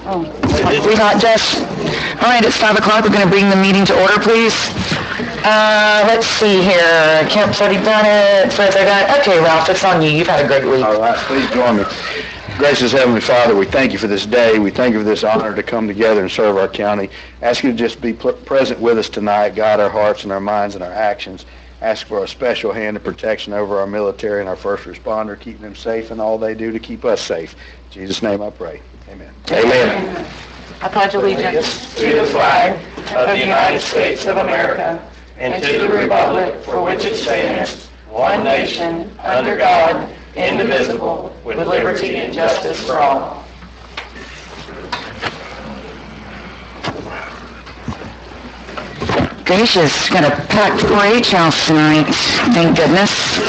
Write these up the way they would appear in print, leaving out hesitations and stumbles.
We not just, all right, it's 5 o'clock. We're going to bring the meeting to order, please. Let's see here. Kemp's already done it. Fred's already done it. Okay, Ralph, it's on you. You've had a great week. All right, please join me. Gracious Heavenly Father, we thank you for this day. We thank you for this honor to come together and serve our county. Ask you to just be present with us tonight, guide our hearts and our minds and our actions. Ask for a special hand of protection over our military and our first responder, keeping them safe in all they do to keep us safe. In Jesus' name I pray. Amen. Amen. I pledge allegiance to the flag of the United States of America and to the republic for which it stands, one nation, under God, indivisible, with liberty and justice for all. Gracious, got a packed 4-H house tonight, thank goodness.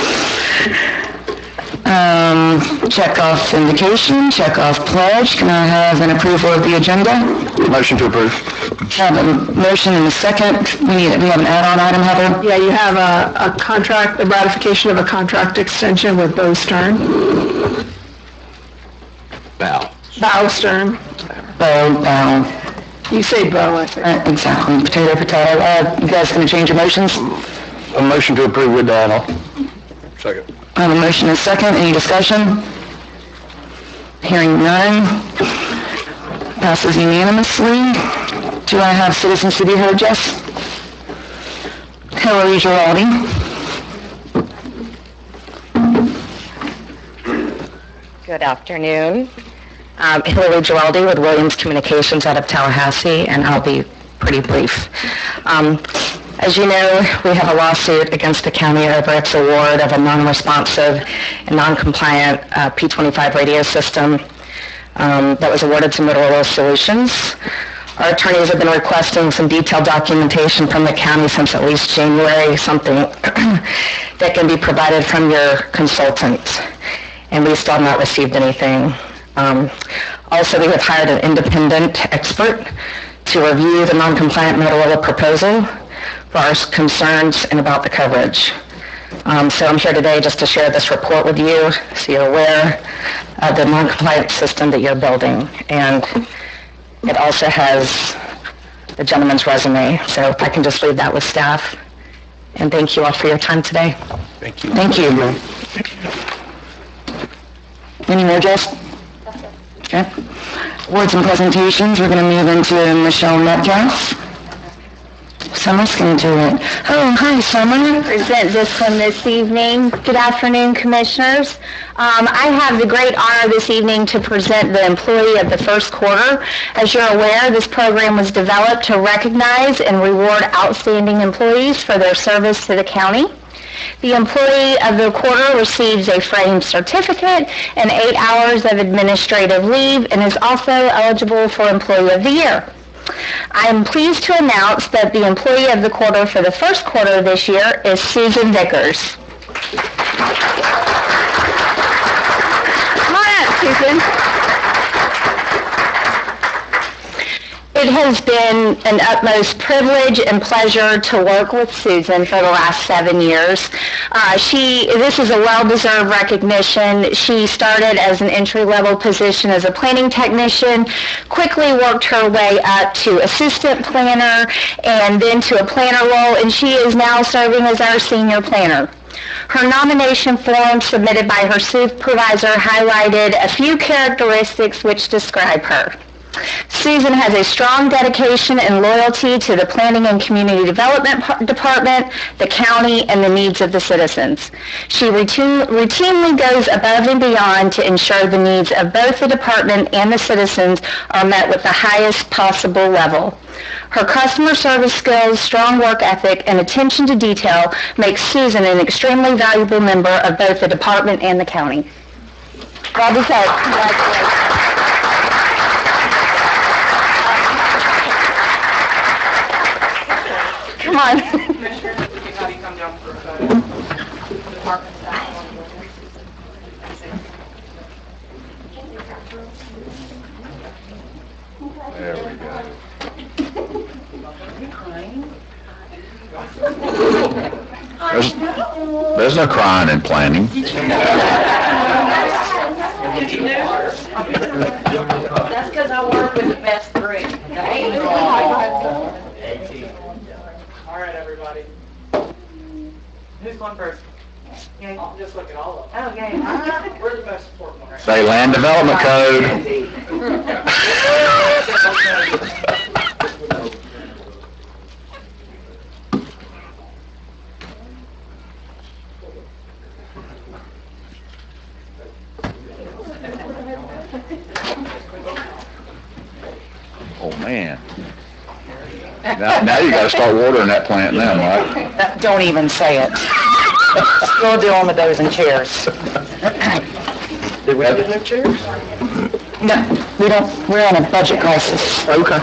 Check off invocation, check off pledge. Can I have an approval of the agenda? Motion to approve. Have a motion and a second. We have an add-on item, Heather? Yeah, you have a contract, a ratification of a contract extension with Bo Stern. Bow Stern. Bow. You say Bo, I think. Exactly. Potato. You guys going to change your motions? A motion to approve with add-on. Second. I have a motion and a second. Any discussion? Hearing none. Passes unanimously. Do I have citizens to be heard, Jess? Hillary Giraldi. Good afternoon. Hillary Giraldi with Williams Communications out of Tallahassee, and I'll be pretty brief. As you know, we have a lawsuit against the county over its award of a non-responsive and non-compliant P25 radio system that was awarded to Motorola Solutions. Our attorneys have been requesting some detailed documentation from the county since at least January, something that can be provided from your consultant, and we still have not received anything. Also, we have hired an independent expert to review the non-compliant Motorola proposal for our concerns and about the coverage. So I'm here today just to share this report with you so you're aware of the non-compliant system that you're building. And it also has the gentleman's resume. So if I can just leave that with staff. And thank you all for your time today. Thank you. Thank you. Any more, Jess? Okay. Words and presentations. We're going to move into Michelle Metcalf. Summer's going to do it. Oh, hi, Summer. Present this one this evening. Good afternoon, Commissioners. I have the great honor this evening to present the Employee of the First Quarter. As you're aware, this program was developed to recognize and reward outstanding employees for their service to the county. The Employee of the Quarter receives a framed certificate and 8 hours of administrative leave and is also eligible for Employee of the Year. I am pleased to announce that the Employee of the Quarter for the first quarter this year is Susan Vickers. Come on up, Susan. It has been an utmost privilege and pleasure to work with Susan for the last 7 years. This is a well-deserved recognition. She started as an entry-level position as a planning technician, quickly worked her way up to assistant planner, and then to a planner role, and she is now serving as our senior planner. Her nomination form submitted by her supervisor highlighted a few characteristics which describe her. Susan has a strong dedication and loyalty to the Planning and Community Development Department, the county, and the needs of the citizens. She routinely goes above and beyond to ensure the needs of both the department and the citizens are met with the highest possible level. Her customer service skills, strong work ethic, and attention to detail make Susan an extremely valuable member of both the department and the county. Well deserved. Congratulations. Come on. Commissioner, we can have you come down for a photo. Department staff. There we go. There's no crying in planning. That's because I work with the best three. All right, everybody. Who's going first? Just look at all of them. Oh, yeah. We're the most important one right Say land development code. Oh, man. Now you gotta start watering that plant now, Mike. Don't even say it. Still dealing with those in chairs. Did we have new chairs? No, we don't, we're on a budget crisis. Okay.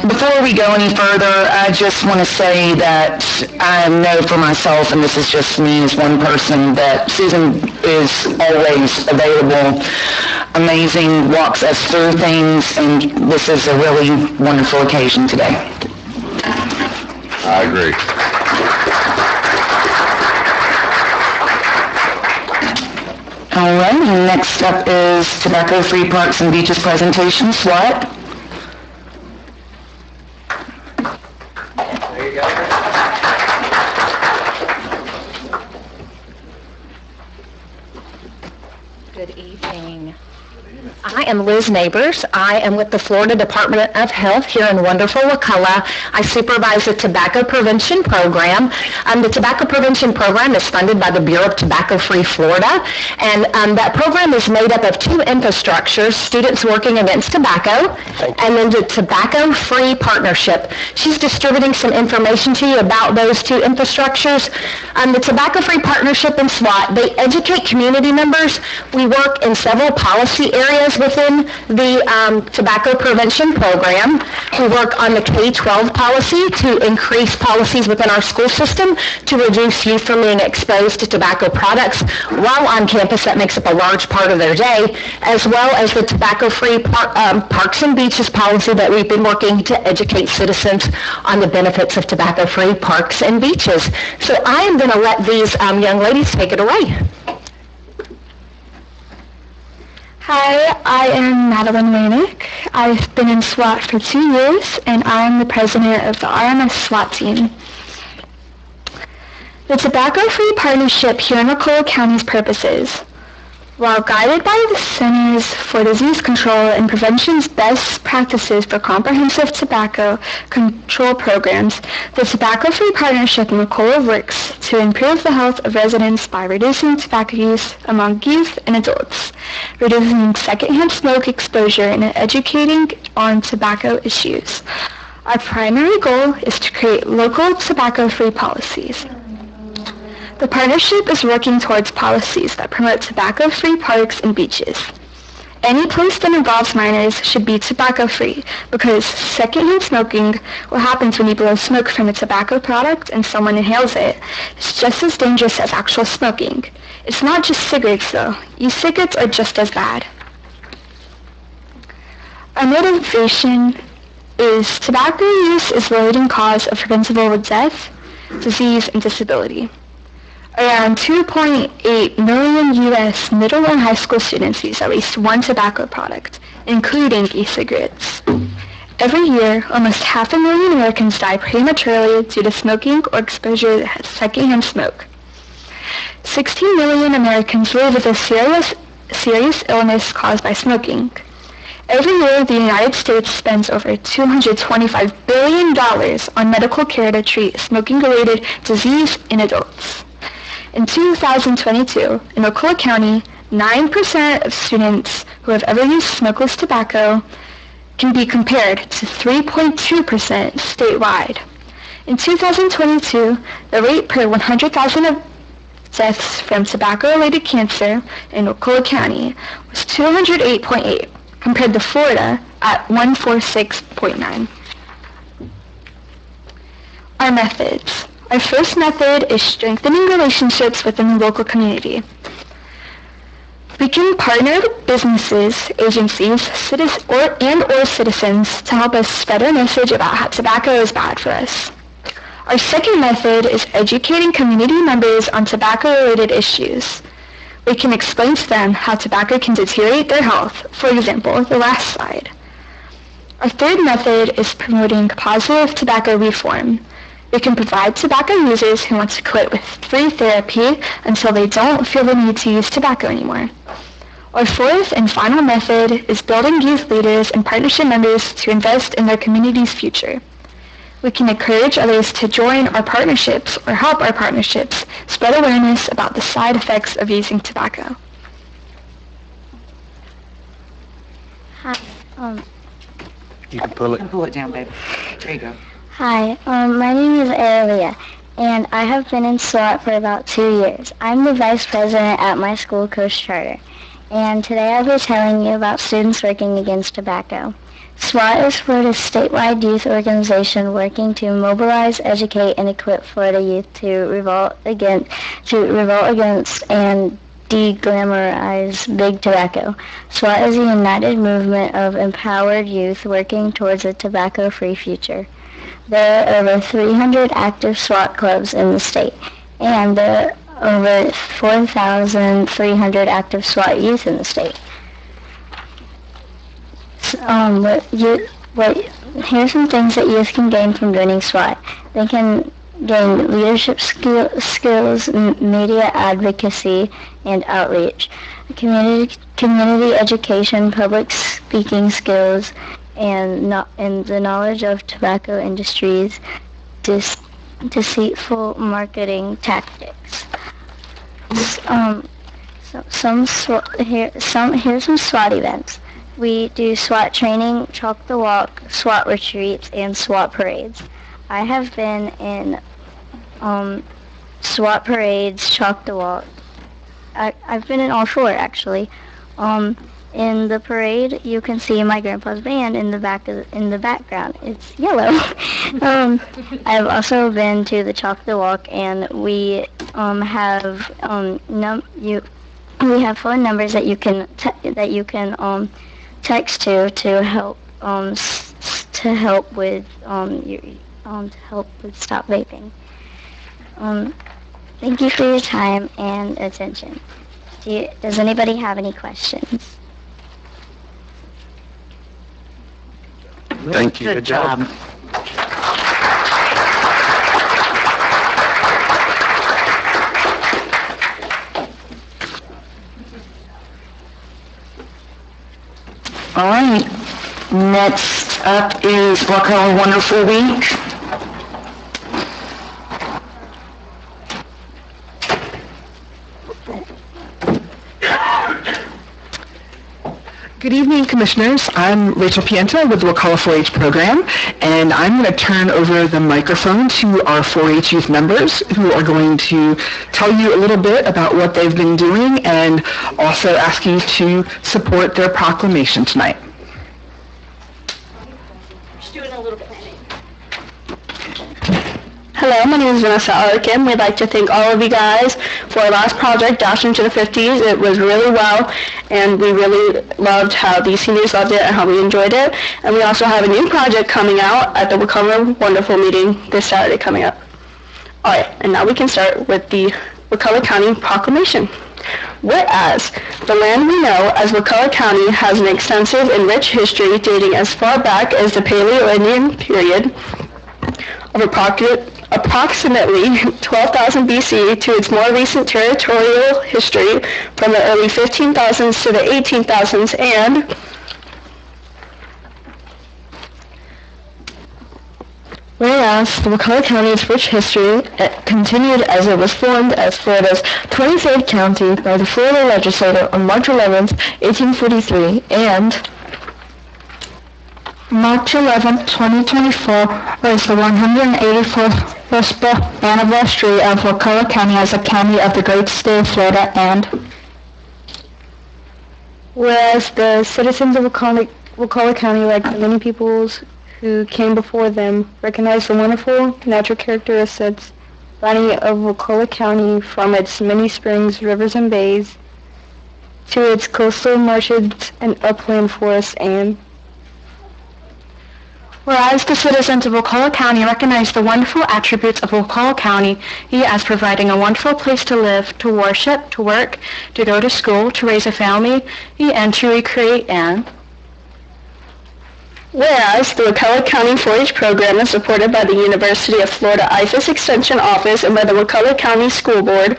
Before we go any further, I just want to say that I know for myself, and this is just me as one person, that Susan is always available, amazing, walks us through things, and this is a really wonderful occasion today. I agree. All right, and next up is Tobacco-Free Parks and Beaches presentation. SWAT. Good evening. I am Liz Neighbors. I am with the Florida Department of Health here in wonderful Wakulla. I supervise the Tobacco Prevention Program. The Tobacco Prevention Program is funded by the Bureau of Tobacco-Free Florida, and that program is made up of two infrastructures, Students Working Against Tobacco, and then the Tobacco-Free Partnership. She's distributing some information to you about those two infrastructures. The Tobacco-Free Partnership and SWAT, they educate community members. We work in several policy areas within the Tobacco Prevention Program. We work on the K-12 policy to increase policies within our school system to reduce youth from being exposed to tobacco products while on campus. That makes up a large part of their day, as well as the Tobacco-Free Parks and Beaches policy that we've been working to educate citizens on the benefits of tobacco-free parks and beaches. So I am going to let these young ladies take it away. Hi, I am Madeline Waynick. I've been in SWAT for 2 years, and I am the president of the RMS SWAT team. The Tobacco-Free Partnership here in Wakulla County's purposes. While guided by the Centers for Disease Control and Prevention's best practices for comprehensive tobacco control programs, the Tobacco-Free Partnership in Wakulla works to improve the health of residents by reducing tobacco use among youth and adults, reducing secondhand smoke exposure, and educating on tobacco issues. Our primary goal is to create local tobacco-free policies. The partnership is working towards policies that promote tobacco-free parks and beaches. Any place that involves minors should be tobacco-free because secondhand smoking, what happens when you blow smoke from a tobacco product and someone inhales it, is just as dangerous as actual smoking. It's not just cigarettes though. E-cigarettes are just as bad. Our motivation is tobacco use is the leading cause of preventable death, disease, and disability. Around 2.8 million U.S. middle and high school students use at least one tobacco product, including e-cigarettes. Every year, almost 500,000 Americans die prematurely due to smoking or exposure to secondhand smoke. 16 million Americans live with a serious illness caused by smoking. Every year, the United States spends over $225 billion on medical care to treat smoking-related disease in adults. In 2022, in Wakulla County, 9% of students who have ever used smokeless tobacco can be compared to 3.2% statewide. In 2022, the rate per 100,000 of deaths from tobacco-related cancer in Wakulla County was 208.8, compared to Florida at 146.9. Our methods. Our first method is strengthening relationships within the local community. We can partner with businesses, agencies, or citizens to help us spread our message about how tobacco is bad for us. Our second method is educating community members on tobacco-related issues. We can explain to them how tobacco can deteriorate their health, for example, the last slide. Our third method is promoting positive tobacco reform. We can provide tobacco users who want to quit with free therapy until they don't feel the need to use tobacco anymore. Our fourth and final method is building youth leaders and partnership members to invest in their community's future. We can encourage others to join our partnerships or help our partnerships spread awareness about the side effects of using tobacco. Hi. You can pull it. Pull it down, baby. There you go. Hi. My name is Aralia, and I have been in SWAT for about 2 years. I'm the vice president at my school Coast Charter, and today I'll be telling you about students working against tobacco. SWAT is Florida's statewide youth organization working to mobilize, educate, and equip Florida youth to revolt against and de-glamorize big tobacco. SWAT is a united movement of empowered youth working towards a tobacco-free future. There are over 300 active SWAT clubs in the state, and there are over 4,300 active SWAT youth in the state. Here's some things that youth can gain from joining SWAT. They can gain leadership skills, media advocacy, and outreach, community education, public speaking skills, and the knowledge of tobacco industry's deceitful marketing tactics. Here's some SWAT events. We do SWAT training, Chalk the Walk, SWAT retreats, and SWAT parades. I have been in SWAT parades, Chalk the Walk. I've been in all 4, actually. In the parade, you can see my grandpa's band in the background. It's yellow. I've also been to the Chalk the Walk, and we have phone numbers that you can text to help with stop vaping. Thank you for your time and attention. Does anybody have any questions? Thank you. Good job. All right. Next up is Wakulla Wonderful Week. Good evening, Commissioners. I'm Rachel Pienta with the Wakulla 4-H program, and I'm going to turn over the microphone to our 4-H youth members who are going to tell you a little bit about what they've been doing and also ask you to support their proclamation tonight. Just doing a little planning. Hello, my name is Vanessa Arkin. We'd like to thank all of you guys for our last project, Dash into the 50s. It was really well, and we really loved how the seniors loved it and how we enjoyed it. And we also have a new project coming out at the Wakulla Wonderful meeting this Saturday coming up. All right, and now we can start with the Wakulla County Proclamation. Whereas the land we know as Wakulla County has an extensive and rich history dating as far back as the Paleo-Indian period of approximately 12,000 BC to its more recent territorial history from the early 15,000s to the 18,000s, and whereas the Wakulla County's rich history continued as it was formed as Florida's 23rd county by the Florida legislature on March 11, 1843, and March 11, 2024 was the 184th anniversary of Wakulla County as a county of the great state of Florida, and whereas the citizens of Wakulla County, like the many peoples who came before them, recognize the wonderful natural characteristics lining of Wakulla County from its many springs, rivers, and bays to its coastal marshes and upland forests, and Whereas the citizens of Wakulla County recognize the wonderful attributes of Wakulla County as providing a wonderful place to live, to worship, to work, to go to school, to raise a family, and to recreate and... Whereas the Wakulla County 4-H program is supported by the University of Florida IFAS Extension Office and by the Wakulla County School Board,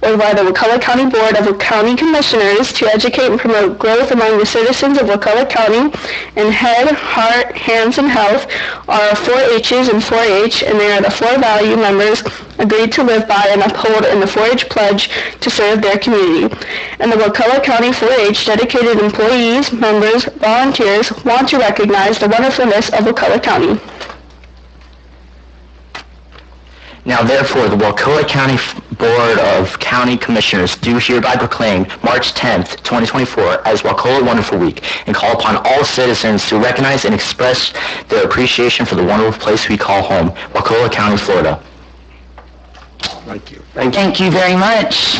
or by the Wakulla County Board of County Commissioners to educate and promote growth among the citizens of Wakulla County in head, heart, hands, and health are 4-H's and 4-H, and they are the 4 value members agreed to live by and uphold in the 4-H pledge to serve their community. And the Wakulla County 4-H dedicated employees, members, volunteers want to recognize the wonderfulness of Wakulla County. Now therefore, the Wakulla County Board of County Commissioners do hereby proclaim March 10th, 2024 as Wakulla Wonderful Week and call upon all citizens to recognize and express their appreciation for the wonderful place we call home, Wakulla County, Florida. Thank you. Thank you very much.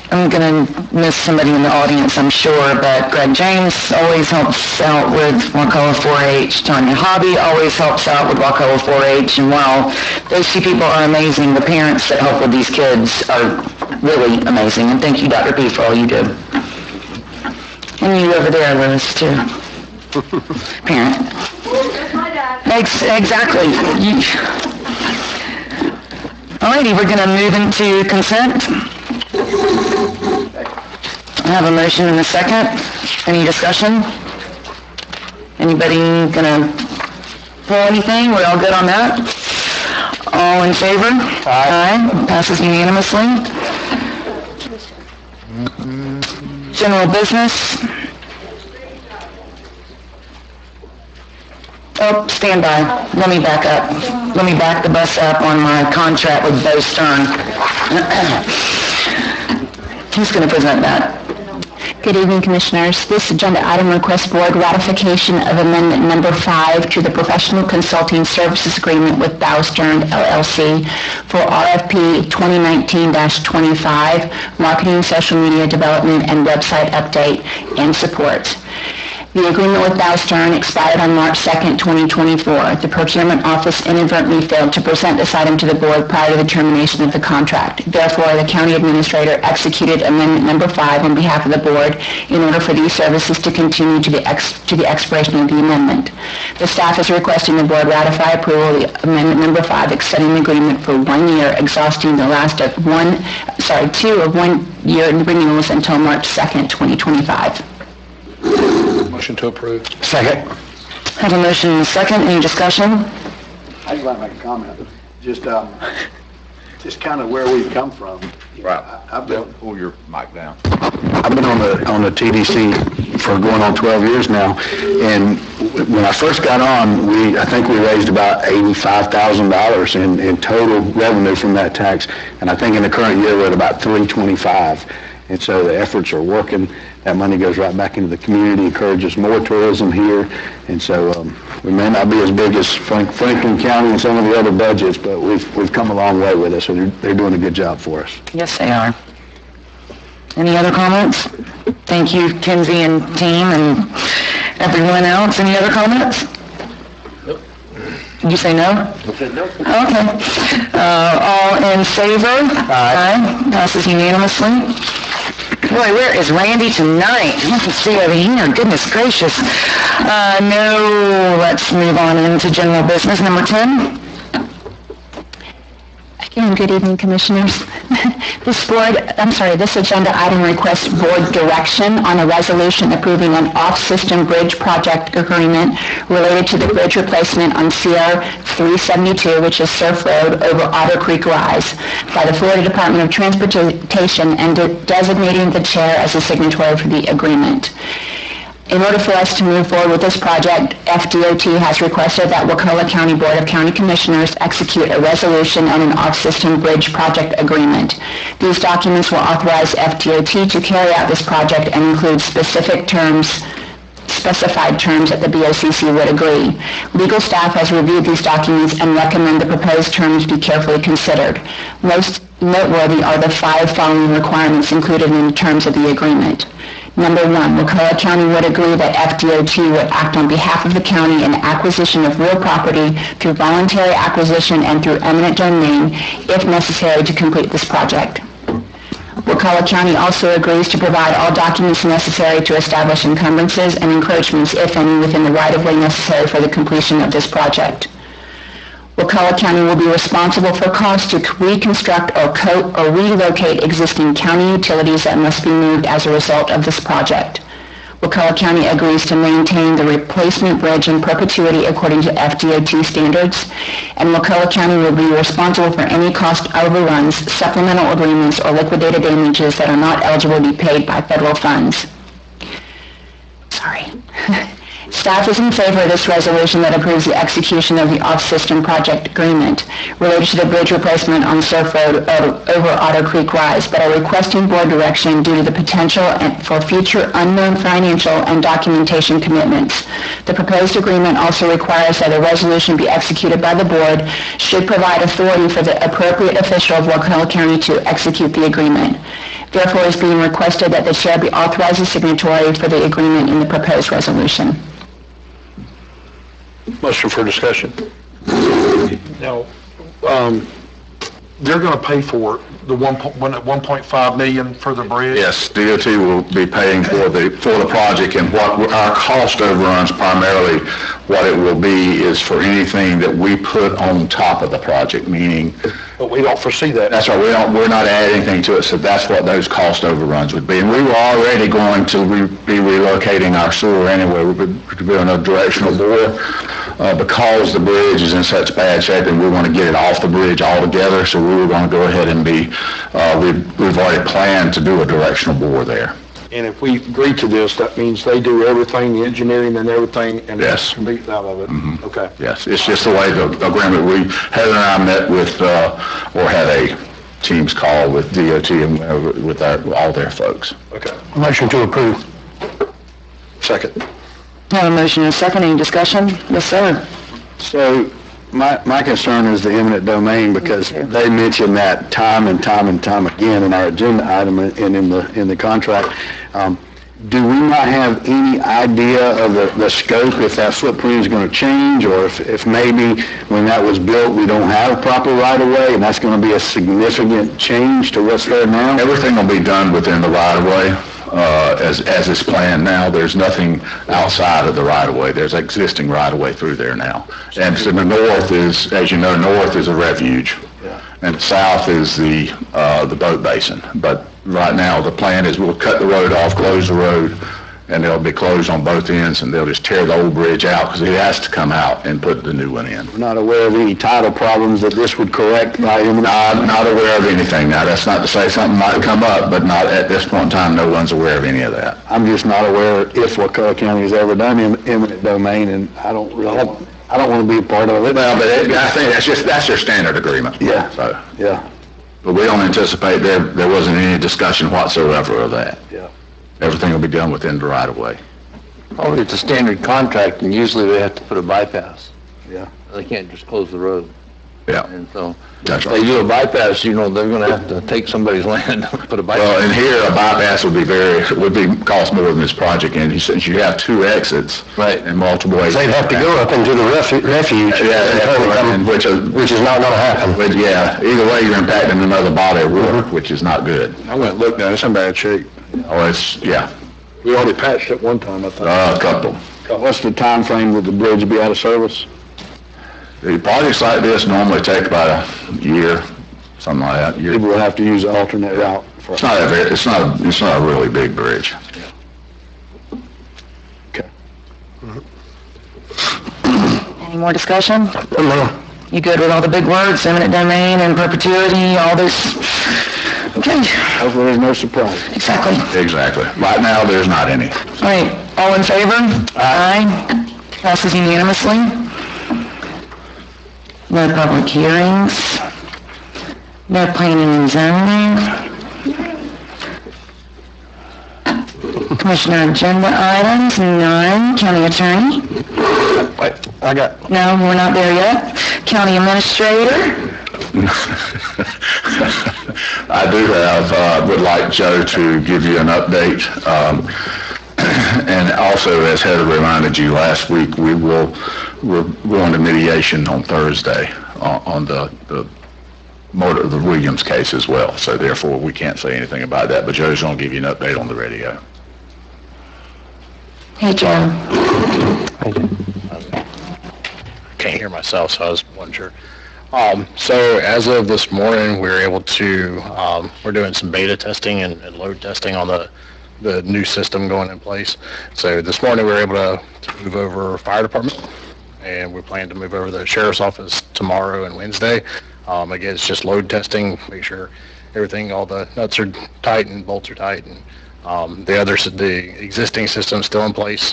I'm going to miss somebody in the audience, I'm sure, but Greg James always helps out with Wakulla 4-H. Tanya Hobby always helps out with Wakulla 4-H. And while those 2 people are amazing, the parents that help with these kids are really amazing. And thank you, Dr. P, for all you do. And you over there, Liz, too. Parent. Exactly. Alrighty, we're going to move into consent. I have a motion and a second. Any discussion? Anybody going to pull anything? We're all good on that? All in favor? Aye. Passes unanimously. General business. Oh, stand by. Let me back up. Let me back the bus up on my contract with Bo Stern. Who's going to present that? Good evening, Commissioners. This agenda item requests Board ratification of Amendment Number 5 to the Professional Consulting Services Agreement with Bow Stern, LLC for RFP 2019-25, Marketing, Social Media Development, and Website Update and Support. The agreement with Bow Stern expired on March 2nd, 2024. The Procurement Office inadvertently failed to present this item to the Board prior to the termination of the contract. Therefore, the County Administrator executed Amendment Number 5 on behalf of the Board in order for these services to continue to the expiration of the amendment. The staff is requesting the Board ratify approval of Amendment Number 5, extending the agreement for 1 year, exhausting the last of 2 1-year renewals until March 2nd, 2025. Motion to approve. Second. Have a motion and a second. Any discussion? I'd just like to make a comment. Just kind of where we've come from. Right. I've been Pull your mic down. I've been on the TDC for going on 12 years now, and when I first got on, I think we raised about $85,000 in total revenue from that tax, and I think in the current year we're at about $325,000. And so the efforts are working. That money goes right back into the community, encourages more tourism here. And so we may not be as big as Franklin County and some of the other budgets, but we've come a long way with it. So they're doing a good job for us. Yes, they are. Any other comments? Thank you, Kinsey and team and everyone else. Any other comments? Nope. Did you say no? I said no. Okay. All in favor? Aye. Passes unanimously. Boy, where is Randy tonight? I can see over here. Goodness gracious. No, let's move on into general business. Number 10. Again, good evening, Commissioners. This agenda item requests Board direction on a resolution approving an off-system bridge project agreement related to the bridge replacement on CR 372, which is Surf Road over Otter Creek Rise, by the Florida Department of Transportation and designating the chair as a signatory for the agreement. In order for us to move forward with this project, FDOT has requested that Wakulla County Board of County Commissioners execute a resolution on an off-system bridge project agreement. These documents will authorize FDOT to carry out this project and include specified terms that the BOCC would agree. Legal staff has reviewed these documents and recommend the proposed terms be carefully considered. Most noteworthy are the 5 following requirements included in the terms of the agreement. Number 1, Wakulla County would agree that FDOT would act on behalf of the county in acquisition of real property through voluntary acquisition and through eminent domain if necessary to complete this project. Wakulla County also agrees to provide all documents necessary to establish encumbrances and encroachments, if any, within the right-of-way necessary for the completion of this project. Wakulla County will be responsible for costs to reconstruct or relocate existing county utilities that must be moved as a result of this project. Wakulla County agrees to maintain the replacement bridge in perpetuity according to FDOT standards, and Wakulla County will be responsible for any cost overruns, supplemental agreements, or liquidated damages that are not eligible to be paid by federal funds. Sorry. Staff is in favor of this resolution that approves the execution of the off-system project agreement related to the bridge replacement on Surf Road over Otter Creek Rise, but are requesting board direction due to the potential for future unknown financial and documentation commitments. The proposed agreement also requires that a resolution be executed by the board should provide authority for the appropriate official of Wakulla County to execute the agreement. Therefore, it is being requested that the chair be authorized as signatory for the agreement in the proposed resolution. Motion for discussion. Now, they're going to pay for the 1.5 million for the bridge? Yes, DOT will be paying for the project, and what our cost overruns primarily, what it will be is for anything that we put on top of the project, meaning. But we don't foresee that. That's right, we're not adding anything to it, so that's what those cost overruns would be. And we were already going to be relocating our sewer anyway. We're doing a directional bore because the bridge is in such bad shape and we want to get it off the bridge altogether, so we were going to go ahead and we've already planned to do a directional bore there. And if we agree to this, that means they do everything, the engineering and everything, and yes, complete out of it. Mm-hmm. Okay. Yes, it's just the way the agreement. Heather and I met with, or had a Teams call with DOT and with all their folks. Okay. Motion to approve. Second. I have a motion and a second. Any discussion? Yes, sir. So my concern is the eminent domain, because they mention that time and time and time again in our agenda item and in the contract. Do we not have any idea of the scope, if that footprint is going to change, or if maybe when that was built we don't have a proper right-of-way and that's going to be a significant change to what's there now? Everything will be done within the right-of-way. As it's planned now, there's nothing outside of the right-of-way. There's existing right-of-way through there now. And so the north is, as you know, north is a refuge, and the south is the boat basin. But right now, the plan is we'll cut the road off, close the road, and it'll be closed on both ends, and they'll just tear the old bridge out because it has to come out and put the new one in. We're not aware of any tidal problems that this would correct by eminent? I'm not aware of anything. Now, that's not to say something might come up, but not at this point in time. No one's aware of any of that. I'm just not aware if Wakulla County has ever done eminent domain, and I don't want to be a part of it. Well, but I think that's their standard agreement. Yeah. So, yeah. But we don't anticipate there wasn't any discussion whatsoever of that. Yeah. Everything will be done within the right-of-way. Oh, it's a standard contract, and usually they have to put a bypass. Yeah. They can't just close the road. Yeah. And so, That's if right. they do a bypass, they're going to have to take somebody's land and put a bypass. Well, and here, a bypass would cost more than this project, and since you have two exits. Right. And multiple exits. They'd have to go up into the refuge. Yeah, which is not going to happen. But yeah, either way, you're impacting another body of water, which is not good. I went and looked at it. It's in bad shape. Oh, it's, yeah, We already patched it one time, I think. a couple. What's the time frame with the bridge be out of service? The projects like this normally take about a year, something like that. People will have to use the alternate route. It's not a really big bridge. Okay. Any more discussion? No. You good with all the big words, eminent domain and perpetuity, all this? Okay, Hopefully there's no surprise. exactly. Exactly. Right now, there's not any. All right, all in favor? Aye. Passes unanimously. No public hearings. No planning and zoning. Commissioner agenda items, none. County attorney? Wait, I got... No, we're not there yet. County administrator? I do have, would like Joe to give you an update. And also, as Heather reminded you last week, we're going to mediation on Thursday on the Williams case as well. So therefore, we can't say anything about that. But Joe's going to give you an update on the radio. Hey, Joe. Can't hear myself, so I was wondering. So as of this morning, we were able to, we're doing some beta testing and load testing on the new system going in place. So this morning we were able to move over fire department, and we plan to move over the sheriff's office tomorrow and Wednesday. Again, it's just load testing, make sure everything, all the nuts are tight and bolts are tight, and the existing system's still in place.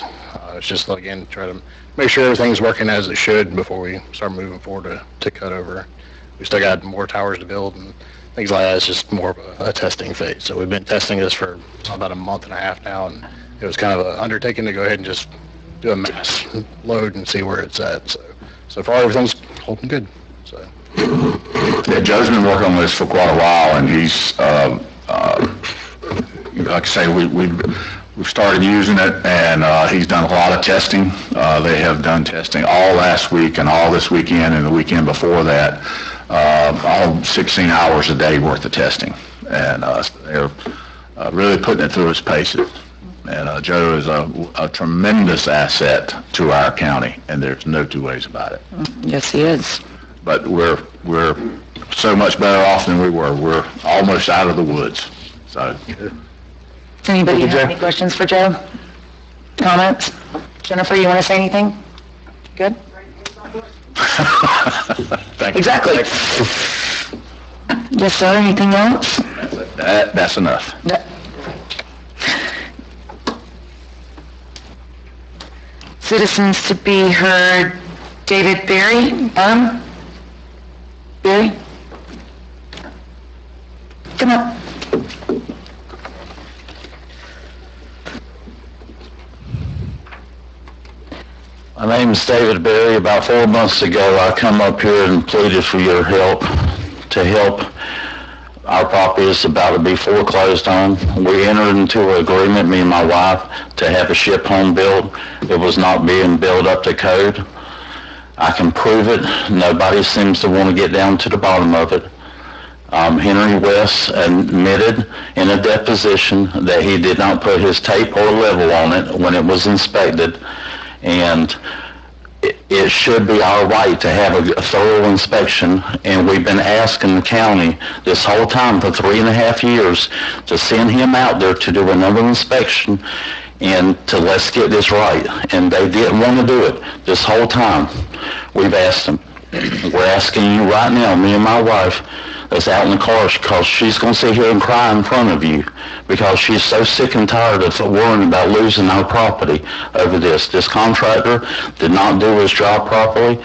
It's just, again, try to make sure everything's working as it should before we start moving forward to cut over. We still got more towers to build and things like that. It's just more of a testing phase. So we've been testing this for about a month and a half now, and it was kind of an undertaking to go ahead and just do a mass load and see where it's at. So far everything's holding good. So. Yeah, Joe's been working on this for quite a while, and he's, like I say, we've started using it, and he's done a lot of testing. They have done testing all last week and all this weekend and the weekend before that, all 16 hours a day worth of testing. And they're really putting it through its paces. And Joe is a tremendous asset to our county, and there's no two ways about it. Yes, he is. But we're so much better off than we were. We're almost out of the woods. So. Does anybody have any questions for Joe? Comments? Jennifer, you want to say anything? Good? Thank you. Exactly. Yes, sir. Anything else? That's enough. Citizens to be heard. David Berry. Berry? Come up. My name is David Berry. About 4 months ago, I come up here and pleaded for your help to help. Our property is about to be foreclosed on. We entered into an agreement, me and my wife, to have a ship home built. It was not being built up to code. I can prove it. Nobody seems to want to get down to the bottom of it. Henry West admitted in a deposition that he did not put his tape or level on it when it was inspected. And it should be our right to have a thorough inspection, and we've been asking the county this whole time for 3.5 years to send him out there to do another inspection and to let's get this right. And they didn't want to do it this whole time. We've asked them. We're asking you right now, me and my wife, that's out in the car, because she's going to sit here and cry in front of you because she's so sick and tired of worrying about losing our property over this. This contractor did not do his job properly,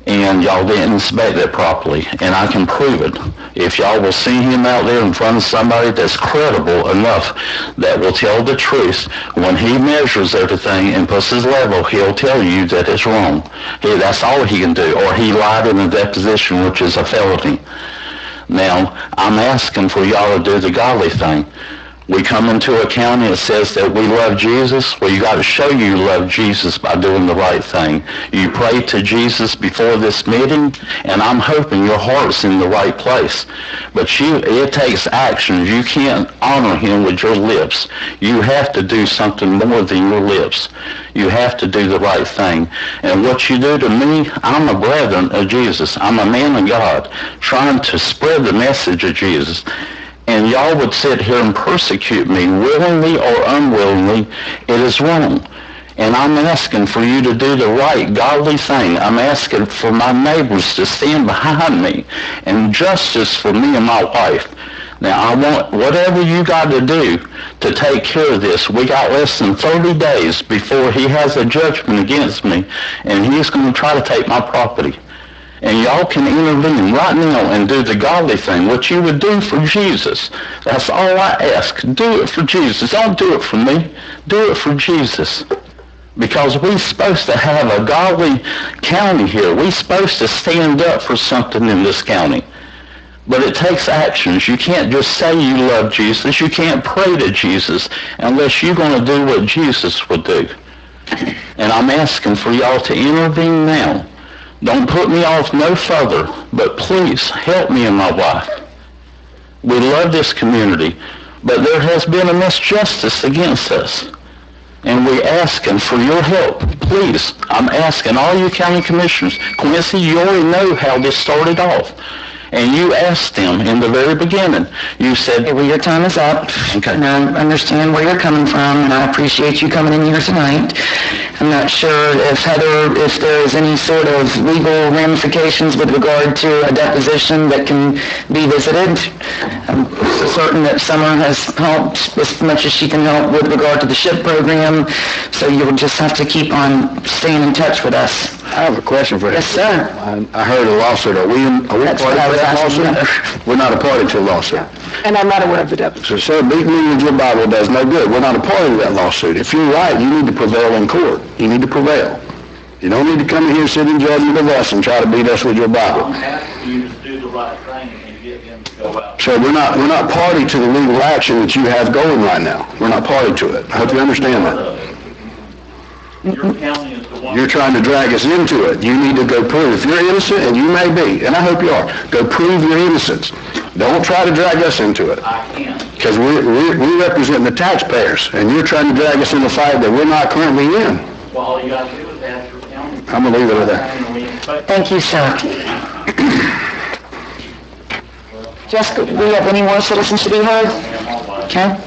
and y'all didn't inspect it properly, and I can prove it. If y'all will see him out there in front of somebody that's credible enough that will tell the truth, when he measures everything and puts his level, he'll tell you that it's wrong. That's all he can do, or he lied in a deposition, which is a felony. Now, I'm asking for y'all to do the godly thing. We come into a county that says that we love Jesus. Well, you got to show you love Jesus by doing the right thing. You pray to Jesus before this meeting, and I'm hoping your heart's in the right place. But it takes action. You can't honor him with your lips. You have to do something more than your lips. You have to do the right thing. And what you do to me, I'm a brethren of Jesus. I'm a man of God trying to spread the message of Jesus. And y'all would sit here and persecute me willingly or unwillingly. It is wrong. And I'm asking for you to do the right, godly thing. I'm asking for my neighbors to stand behind me and justice for me and my wife. Now, I want whatever you got to do to take care of this. We got less than 30 days before he has a judgment against me, and he's going to try to take my property. And y'all can intervene right now and do the godly thing, what you would do for Jesus. That's all I ask. Do it for Jesus. Don't do it for me. Do it for Jesus. Because we're supposed to have a godly county here. We're supposed to stand up for something in this county. But it takes actions. You can't just say you love Jesus. You can't pray to Jesus unless you're going to do what Jesus would do. And I'm asking for y'all to intervene now. Don't put me off no further, but please help me and my wife. We love this community, but there has been a misjustice against us. And we're asking for your help. Please, I'm asking all you county commissioners. Quincy, you already know how this started off. And you asked them in the very beginning. You said, Okay, well, your time is up. Okay. And I understand where you're coming from, and I appreciate you coming in here tonight. I'm not sure if there is any sort of legal ramifications with regard to a deposition that can be visited. I'm certain that Summer has helped as much as she can help with regard to the SHIP program, so you'll just have to keep on staying in touch with us. I have a question for you. Yes, sir. I heard a lawsuit. Are we That's part what I of was that asking. lawsuit? We're not a party to a lawsuit. And I'm not aware of the deposition. So, sir, beating me with your Bible does no good. We're not a party to that lawsuit. If you're right, you need to prevail in court. You need to prevail. You don't need to come in here, sit in judgment with us, and try to beat us with your Bible. I'm asking you to do the right thing and get him to go out. So we're not party to the legal action that you have going right now. We're not party to it. I hope you understand that. Your county is the one. You're trying to drag us into it. You need to go prove. If you're innocent, and you may be, and I hope you are, go prove your innocence. Don't try to drag us into it. I can't. Because we represent the taxpayers, and you're trying to drag us in a fight that we're not currently in. Well, all you got to do is ask your county. I'm going to leave it at that. Thank you, sir. Jessica, do we have any more citizens to be heard? Okay.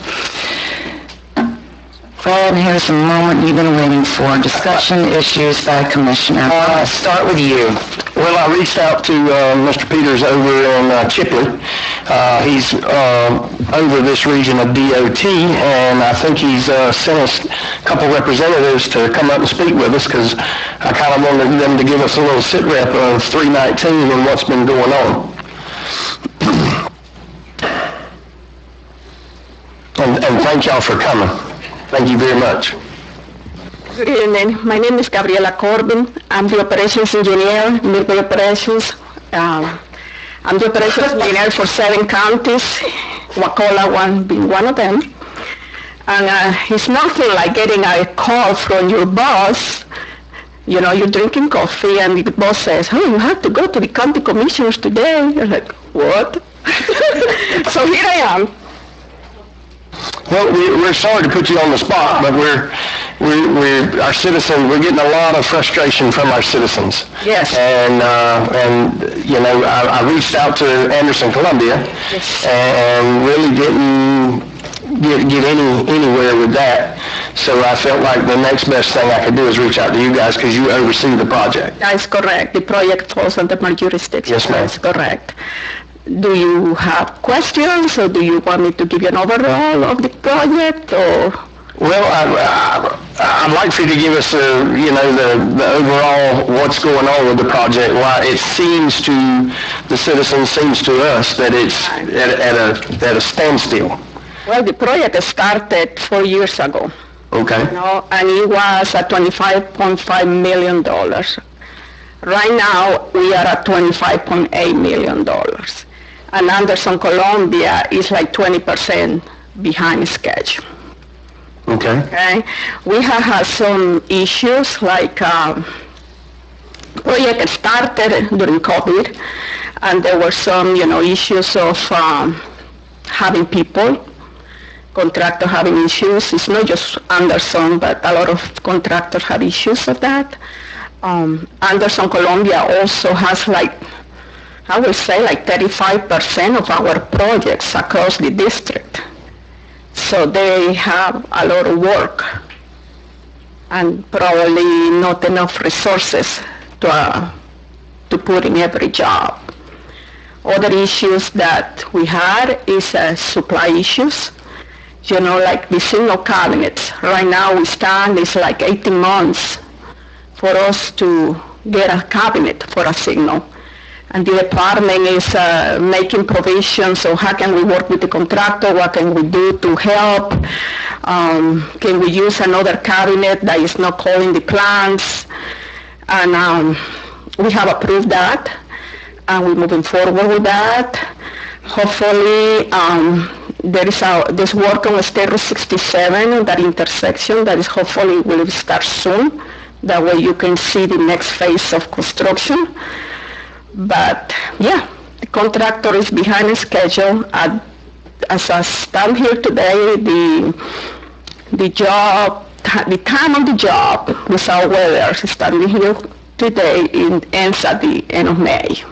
Fred, here's a moment you've been waiting for. Discussion issues by Commissioner. Start with you. Well, I reached out to Mr. Peters over in Chipley. He's over this region of DOT, and I think he's sent us a couple representatives to come up and speak with us, because I kind of wanted them to give us a little sit rep of 319 and what's been going on. And thank y'all for coming. Thank you very much. Good evening. My name is Gabriela Corbin. I'm the operations engineer, Military Operations. I'm the operations engineer for 7 counties, Wakulla being one of them. And it's nothing like getting a call from your boss. You know, you're drinking coffee and the boss says, "Oh, you have to go to the county commissioners today." You're like, what? So here I am. Well, we're sorry to put you on the spot, but we're our citizens. We're getting a lot of frustration from our citizens. Yes. And you know, I reached out to Anderson, Columbia, and really didn't get anywhere with that. So I felt like the next best thing I could do is reach out to you guys, because you oversee the project. That's correct. The project falls under my jurisdiction. Yes, ma'am. That's correct. Do you have questions, or do you want me to give you an overall of the project, or? Well, I'd like for you to give us the overall what's going on with the project. Why it seems to the citizens, seems to us that it's at a standstill. Well, the project started 4 years ago. Okay. You know, and it was at $25.5 million. Right now, we are at $25.8 million. And Anderson, Columbia is like 20% behind schedule. Okay. Okay. We have had some issues, like project started during COVID, and there were some, issues of having people, contractor having issues. It's not just Anderson, but a lot of contractors have issues of that. Anderson, Columbia also has I would say 35% of our projects across the district. So they have a lot of work and probably not enough resources to put in every job. Other issues that we had is supply issues. Like the signal cabinets. Right now we stand, it's like 18 months for us to get a cabinet for a signal. And the department is making provisions, so how can we work with the contractor, what can we do to help, can we use another cabinet that is not calling the plants, and we have approved that. and we're moving forward with that. Hopefully, there's work on State Route 67 on that intersection that is hopefully will start soon. That way you can see the next phase of construction. But yeah, the contractor is behind schedule. As I stand here today, the time on the job without weather, standing here today, it ends at the end of May.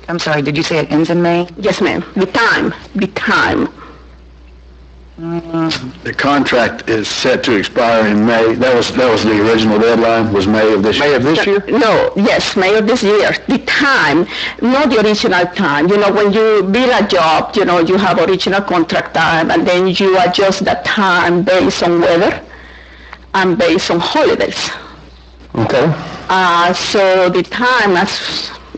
I'm sorry, did you say it ends in May? Yes, ma'am. The time. The contract is set to expire in May. That was the original deadline, was May of this year? May of this year? No, yes, May of this year. The time, not the original time. You know, when you build a job, you know, you have original contract time, and then you adjust that time based on weather and based on holidays. Okay. So the time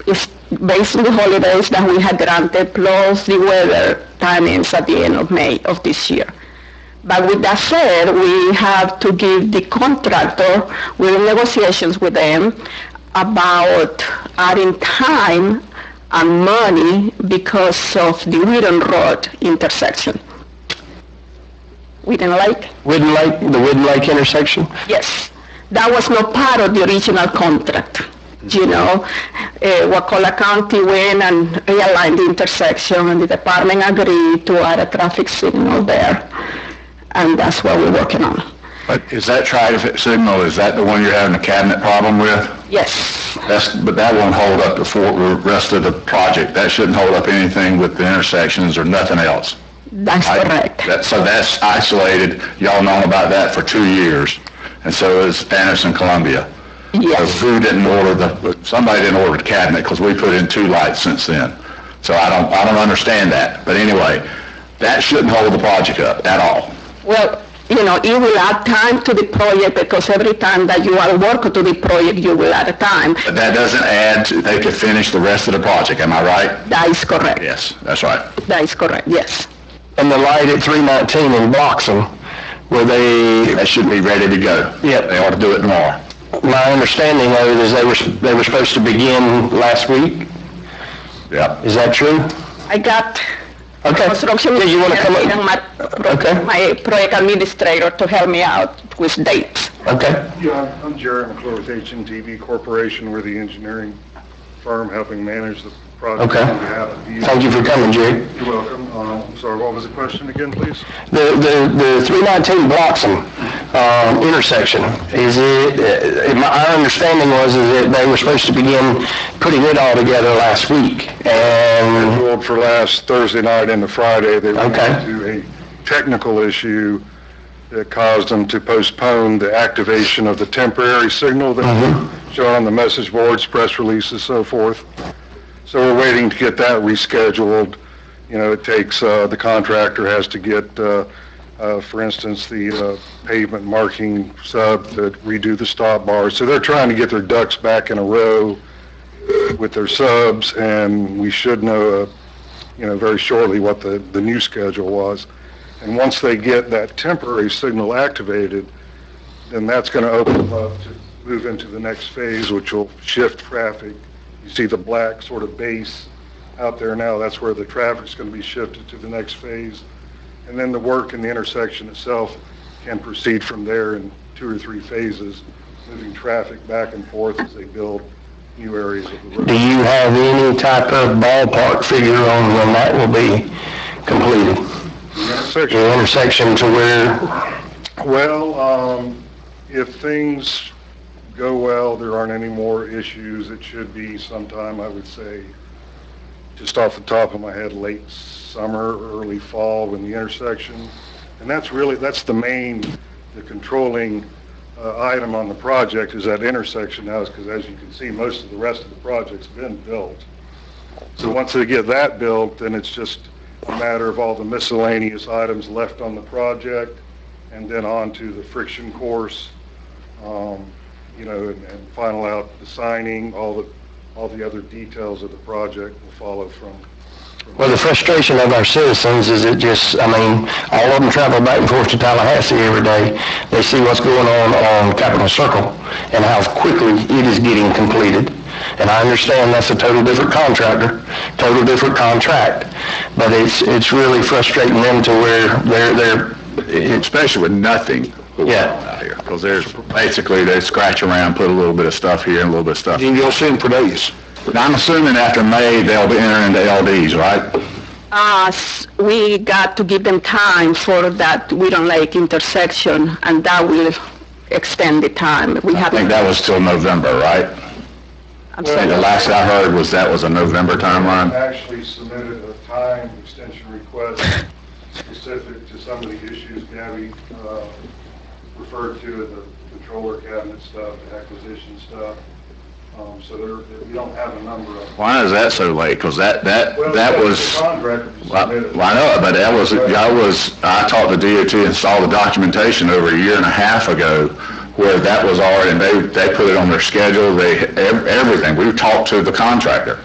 is based on the holidays that we had granted, plus the weather timings at the end of May of this year. But with that said, we have to give the contractor, we're in negotiations with them about adding time and money because of the Whedon Road intersection. Whedon Lake? The Whedon Lake intersection? Yes. That was not part of the original contract. You know, Wakulla County went and realigned the intersection, and the department agreed to add a traffic signal there, and that's what we're working on. But is that traffic signal, is that the one you're having a cabinet problem with? Yes. But that won't hold up the rest of the project. That shouldn't hold up anything with the intersections or nothing else. That's correct. So that's isolated. Y'all known about that for 2 years, and so is Anderson, Columbia. Yes. So somebody didn't order the cabinet because we put in 2 lights since then. So I don't understand that. But anyway, that shouldn't hold the project up at all. Well, you know, it will add time to the project because every time that you are working to the project, you will add time. But that doesn't add to, they could finish the rest of the project, am I right? That is correct. Yes, that's right. That is correct, yes. And the light at 319 in Bloxham, That should be ready to go. Yeah. They ought to do it tomorrow. my understanding of it is they were supposed to begin last week. Yeah. Is that true? I got Okay. construction Yeah, you want to come and up? my project administrator to help me out with dates. Okay. Yeah, I'm Jerry McClure with HNTV Corporation. We're the engineering firm helping manage the project Okay. on behalf of you. Thank you for coming, Jerry. You're welcome. I'm sorry, what was the question again, please? The 319 Bloxham intersection, is it, my understanding was is that they were supposed to begin putting it all together last week, and... Scheduled for last Thursday night into Friday. They ran Okay. into a technical issue that caused them to postpone the activation of the temporary signal that was shown on the message boards, press releases, so forth. So we're waiting to get that rescheduled. You know, it takes, the contractor has to get, for instance, the pavement marking sub to redo the stop bars. So they're trying to get their ducks back in a row with their subs, and we should know, very shortly what the new schedule was. And once they get that temporary signal activated, then that's going to open them up to move into the next phase, which will shift traffic. You see the black sort of base out there now, that's where the traffic's going to be shifted to the next phase. And then the work in the intersection itself can proceed from there in 2 or 3 phases, moving traffic back and forth as they build new areas of the road. Do you have any type of ballpark figure on when that will be completed? The intersection to where... Well, if things go well, there aren't any more issues, it should be sometime, I would say, just off the top of my head, late summer, early fall when the intersection, and that's the controlling item on the project is that intersection now, because as you can see, most of the rest of the project's been built. So once they get that built, then it's just a matter of all the miscellaneous items left on the project, and then on to the friction course, and final out the signing, all the other details of the project will follow from. Well, the frustration of our citizens is all of them travel back and forth to Tallahassee every day. They see what's going on Capitol Circle and how quickly it is getting completed. And I understand that's a total different contractor, total different contract, but it's really frustrating them to where they're Especially with nothing going on out here, because there's basically, they scratch around, put a little bit of stuff here and a little bit of stuff. You'll see them for days. I'm assuming after May, they'll be entering into LDs, right? We got to give them time for that Wheaton Lake intersection, and that will extend the time. I think that was till November, right? I'm sorry. The last I heard was that was a November timeline. Actually submitted a time extension request specific to some of the issues Gabby referred to, the controller cabinet stuff, the acquisition stuff. So we don't have a number of. Why is that so late? Because that was. The contractor submitted. Well, I know, but I talked to DOT and saw the documentation over a year and a half ago where that was already, and they put it on their schedule, everything. We talked to the contractor.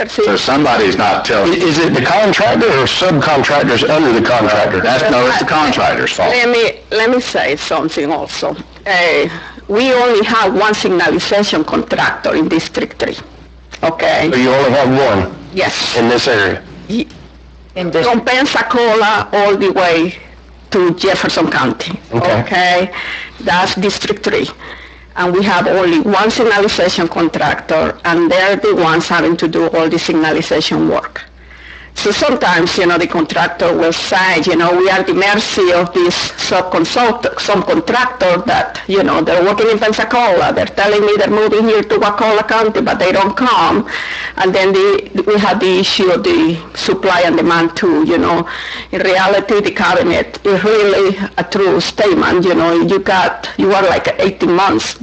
So somebody's not telling. Is it the contractor or subcontractors under the contractor? It's the contractor's fault. Let me say something also. We only have one signalization contractor in District 3, okay? So you only have one? Yes. In this area? From Pensacola all the way to Jefferson County, okay? That's District 3. And we have only one signalization contractor, and they're the ones having to do all the signalization work. So sometimes, the contractor will say, we are at the mercy of this subcontractor that, they're working in Pensacola. They're telling me they're moving here to Wakulla County, but they don't come. And then we have the issue of the supply and demand too, In reality, the cabinet is really a true statement, you are like 18 months,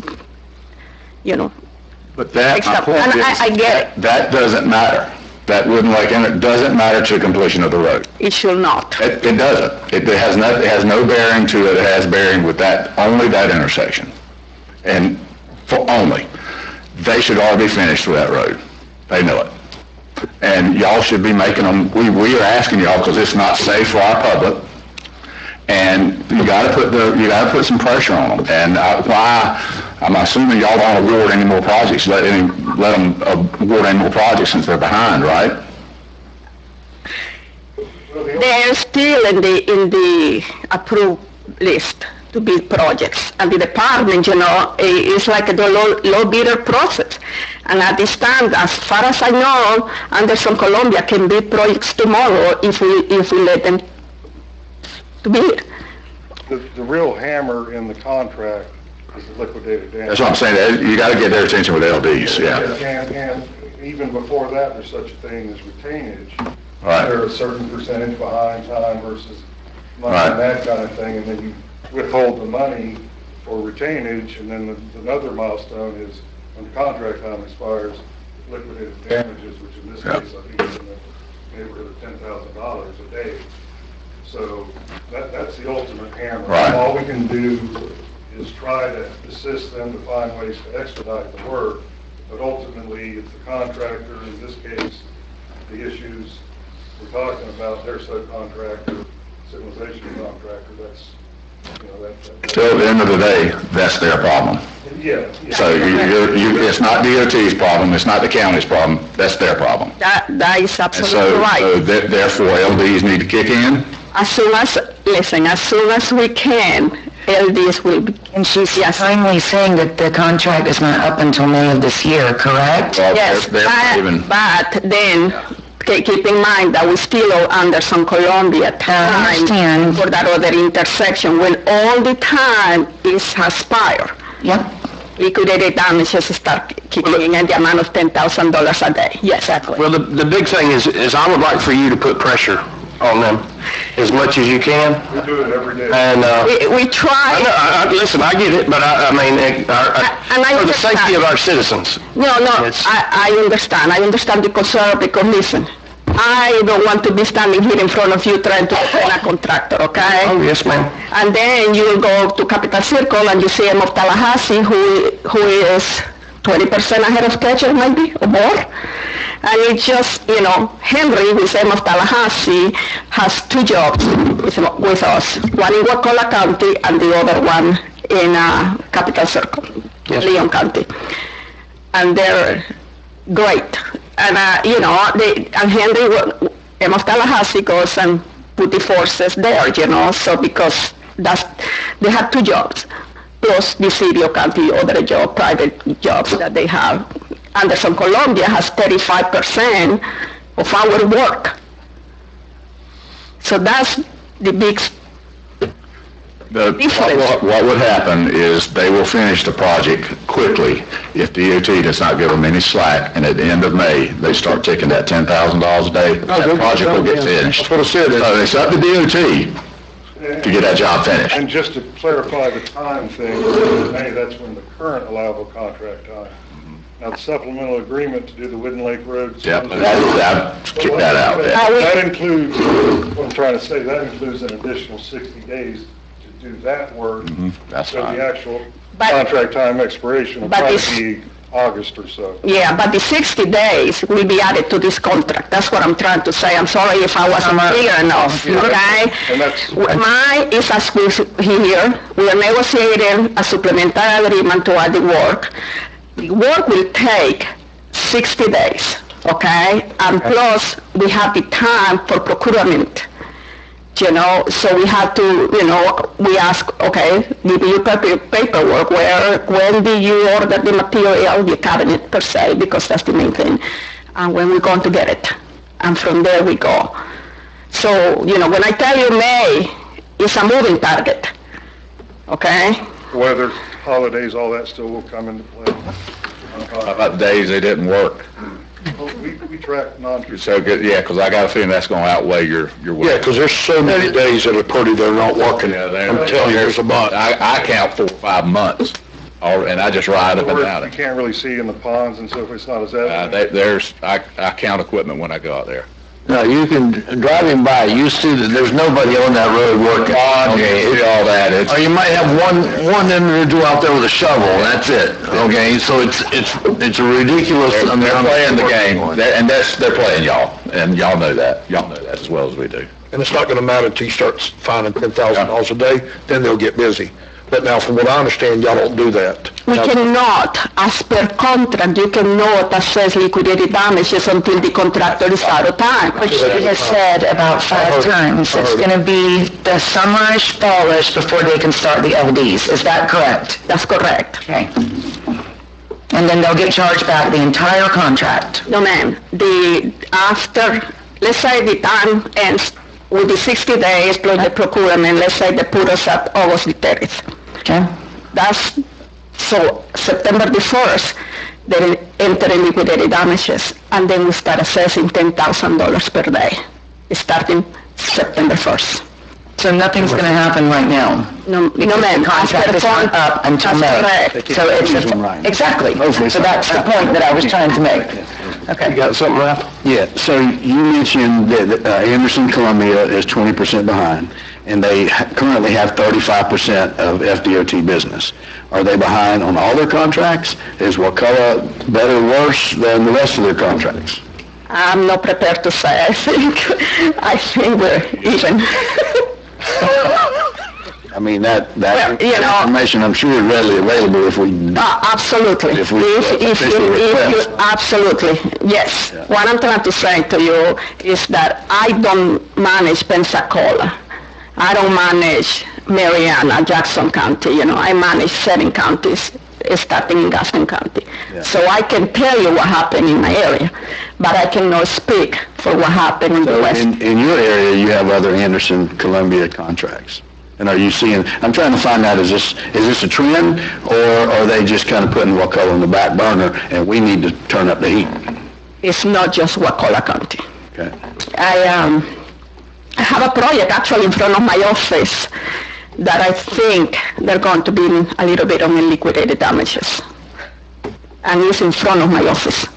But that, my point and is, I get it. that doesn't matter. That it doesn't matter to completion of the road. It should not. It doesn't. It has no bearing to it. It has bearing with only that intersection. And only. They should all be finished with that road. They know it. And y'all should be making them, we are asking y'all because it's not safe for our public. And you gotta put some pressure on them. And I'm assuming y'all don't award any more projects, let them award any more projects since they're behind, right? They're still in the approved list to bid projects. And the department, is like the low bidder process. And at this time, as far as I know, Anderson Columbia can bid projects tomorrow if we let them to bid. The real hammer in the contract is the liquidated damage. That's what I'm saying. You gotta get their attention with LDs, yeah. And even before that, there's such a thing as retainage. Right. They're a certain percentage behind time versus money and that kind of thing, and then you withhold the money for retainage, and then another milestone is when the contract time expires, liquidated damages, which in this case, I think is in the neighborhood of $10,000 a day. So that's the ultimate hammer. Right. All we can do is try to assist them to find ways to expedite the work, but ultimately, it's the contractor, in this case, the issues we're talking about, their subcontractor, civilization contractor, that's, Till at the end of the day, that's their problem. Yeah. So it's not DOT's problem, it's not the county's problem, that's their problem. That is absolutely So right. therefore, LDs need to kick in. As soon as we can, LDs will be. And she's kindly saying that the contract is not up until May of this year, correct? Well, Yes, they're even. but then, keep in mind that we still owe Anderson Columbia time for that other intersection, when all the time has expired. Yep. Liquidated damages start kicking in at the amount of $10,000 a day. Yes, exactly. Well, the big thing is I would like for you to put pressure on them as much as you can. We do it every day. And We try. listen, I get it, but for the safety of our citizens. No, I understand. I understand the concern because, listen, I don't want to be standing here in front of you trying to defend a contractor, okay? Oh, yes, ma'am. And then you go to Capital Circle and you see him of Tallahassee who is 20% ahead of schedule maybe, or more. And it's just, Henry, who is of Tallahassee, has two jobs with us. One in Wakulla County and the other one in Capital Circle, Leon County. and they're great. And, and Henry, of Tallahassee goes and put the forces there, so because they have 2 jobs, plus the city of County other job, private jobs that they have. Anderson Columbia has 35% of our work. So that's the big What would happen is they will finish the project quickly if DOT does not give them any slack, and at the end of May, they start taking that $10,000 a day, that project will get finished. That's what I said. So it's up to DOT to get that job finished. And just to clarify the time thing, May, that's when the current allowable contract time. Now, the supplemental agreement to do the Wooden Lake Road. Yep, kick that out. That includes, what I'm trying to say, that includes an additional 60 days to do that work. That's So fine. the actual contract time expiration will probably be August or so. Yeah, but the 60 days will be added to this contract. That's what I'm trying to say. I'm sorry if I wasn't clear enough, okay? And that's, Mine is as we here, we are negotiating a supplementary agreement to add the work. The work will take 60 days, okay? And plus, we have the time for procurement, so we have to, we ask, okay, give you paperwork, when do you order the material, the cabinet per se, because that's the main thing, and when we're going to get it. And from there we go. So, when I tell you May, it's a moving target, okay? weather, holidays, all that still will come into play. How about days they didn't work? We track non-true. So good, yeah, because I got a feeling that's going to outweigh your work. Yeah, because there's so many days that are pretty they're not working. Yeah, I'm telling you, there's a bunch. I count 4 or 5 months, and I just ride up and down You it. can't really see in the ponds and so forth, it's not as evident. I count equipment when I go out there. No, you can, driving by, you see that there's nobody on that road working. Okay, see all that. Or you might have one individual out there with a shovel, that's it, okay? So it's a ridiculous They're amount. playing the game, and they're playing y'all, and y'all know that. Y'all know that as well as we do. And it's not gonna matter until you start finding $10,000 a day, then they'll get busy. But now, from what I understand, y'all don't do that. We cannot, as per contract, you cannot assess liquidated damages until the contractor is out of time. Which they have said about 5 times. It's going to be the summerish, fallish before they can start the LDs. Is that correct? That's correct. Okay. And then they'll get charged back the entire contract. No, ma'am. Let's say the time ends with the 60 days plus the procurement, let's say they put us at August the 30th. Okay. That's, so September the 1st, they enter in liquidated damages, and then we start assessing $10,000 per day, starting September 1st. So nothing's going to happen right now? No, ma'am. The contract is not up until May. Correct. So it's, exactly. So that's the point that I was trying to make. Okay. You got something, Ralph? Yeah, so you mentioned that Anderson Columbia is 20% behind, and they currently have 35% of FDOT business. Are they behind on all their contracts? Is Wakulla better or worse than the rest of their contracts? I'm not prepared to say. I think we're even. I mean, that Well, you know- information, I'm sure, is readily available if we... Absolutely. If we If you, absolutely, yes. Yeah. What I'm trying to say to you is that I don't manage Pensacola. I don't manage Mariana, Jackson County, I manage 7 counties, starting in Gaston County. Yeah. So I can tell you what happened in my area, but I cannot speak for what happened in the West. In your area, you have other Anderson Columbia contracts. And are you seeing, I'm trying to find out, is this a trend, or are they just kind of putting Wakulla on the back burner and we need to turn up the heat? It's not just Wakulla County. Okay. I have a project actually in front of my office that I think they're going to be a little bit on the liquidated damages. And it's in front of my office.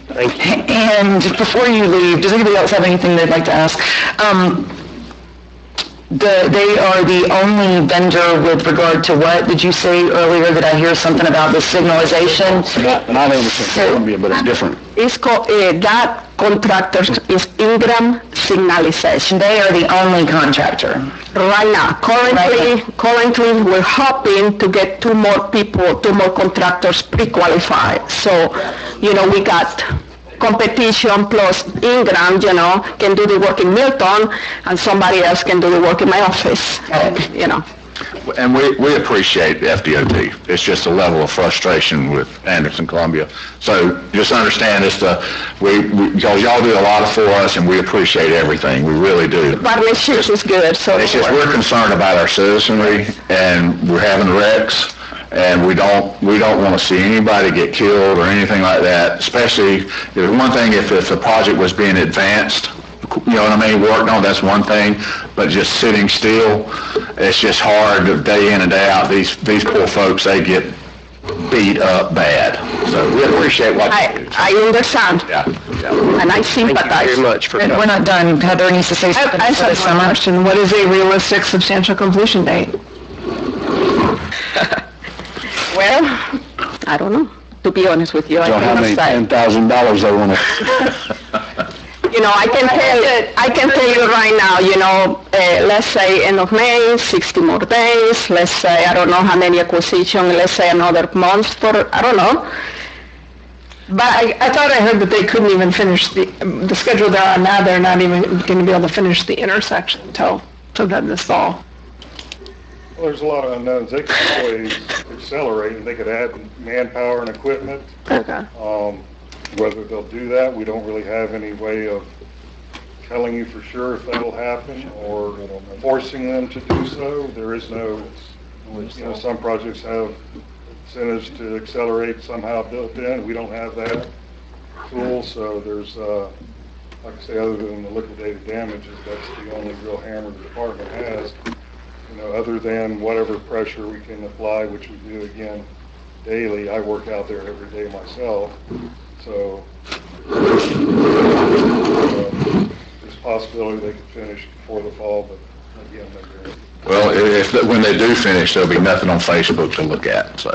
Thank you. And before you leave, does anybody else have anything they'd like to ask? They are the only vendor with regard to what? Did you say earlier that I hear something about the signalization? Not Anderson Columbia, but it's different. It's called, that contractor is Ingram signalization. They are the only contractor. Right now, currently, we're hoping to get two more contractors pre-qualified. So, we got competition plus Ingram, can do the work in Milton, and somebody else can do the work in my office, And we appreciate FDOT. It's just a level of frustration with Anderson, Columbia. So just understand because y'all do a lot for us, and we appreciate everything. We really do. Partnership is good. So it's just we're concerned about our citizenry, and we're having wrecks, and we don't want to see anybody get killed or anything like that. Especially one thing if the project was being advanced. You know what I mean? Worked on, that's one thing, but just sitting still, it's just hard day in and day out. These poor folks, they get beat up bad. So we appreciate what you do. I understand. Yeah. And I sympathize. Thank you very much for coming. We're not done. Heather needs to say something I for the just have one summer. question. What is a realistic substantial completion date? Well, I don't know. To be honest with you, I Don't have any cannot say. $10,000 they want to... I can tell you right now, let's say end of May, 60 more days, let's say, I don't know how many acquisition, let's say another month I don't know. But I thought I heard that they couldn't even finish the schedule they're on now. They're not even going to be able to finish the intersection until sometime this fall. Well, there's a lot of unknowns. They could always accelerate, and they could add manpower and equipment. Okay. Whether they'll do that, we don't really have any way of telling you for sure if that'll happen or forcing them to do so. There is no, some projects have incentives to accelerate somehow built in. We don't have that tool, so there's, like I say, other than the liquidated damages, that's the only real hammer the department has. Other than whatever pressure we can apply, which we do again daily. I work out there every day myself. So there's a possibility they could finish before the fall, but again, they're Well, when they do finish, there'll be nothing on Facebook to look at, so.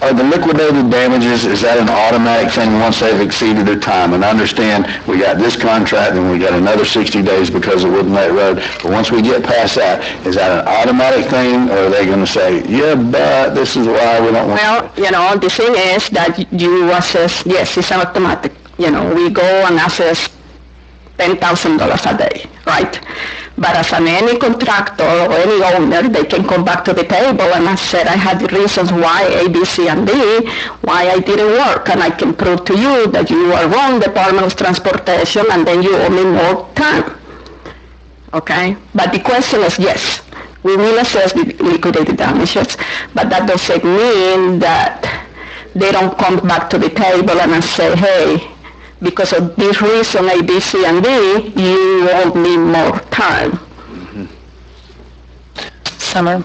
Are the liquidated damages, is that an automatic thing once they've exceeded their time? And I understand we got this contract and we got another 60 days because of Wooden Lake Road, but once we get past that, is that an automatic thing, or are they going to say, yeah, but this is why we don't want... Well, the thing is that you assess, yes, it's automatic. We go and assess $10,000 a day, right? But as any contractor or any owner, they can come back to the table and I said I had the reasons why A, B, C, and D, why I didn't work, and I can prove to you that you are wrong, Department of Transportation, and then you owe me more time. Okay? But the question is, yes, we will assess the liquidated damages, but that doesn't mean that they don't come back to the table and I say, hey, because of this reason, A, B, C, and D, you won't need more time. Summer?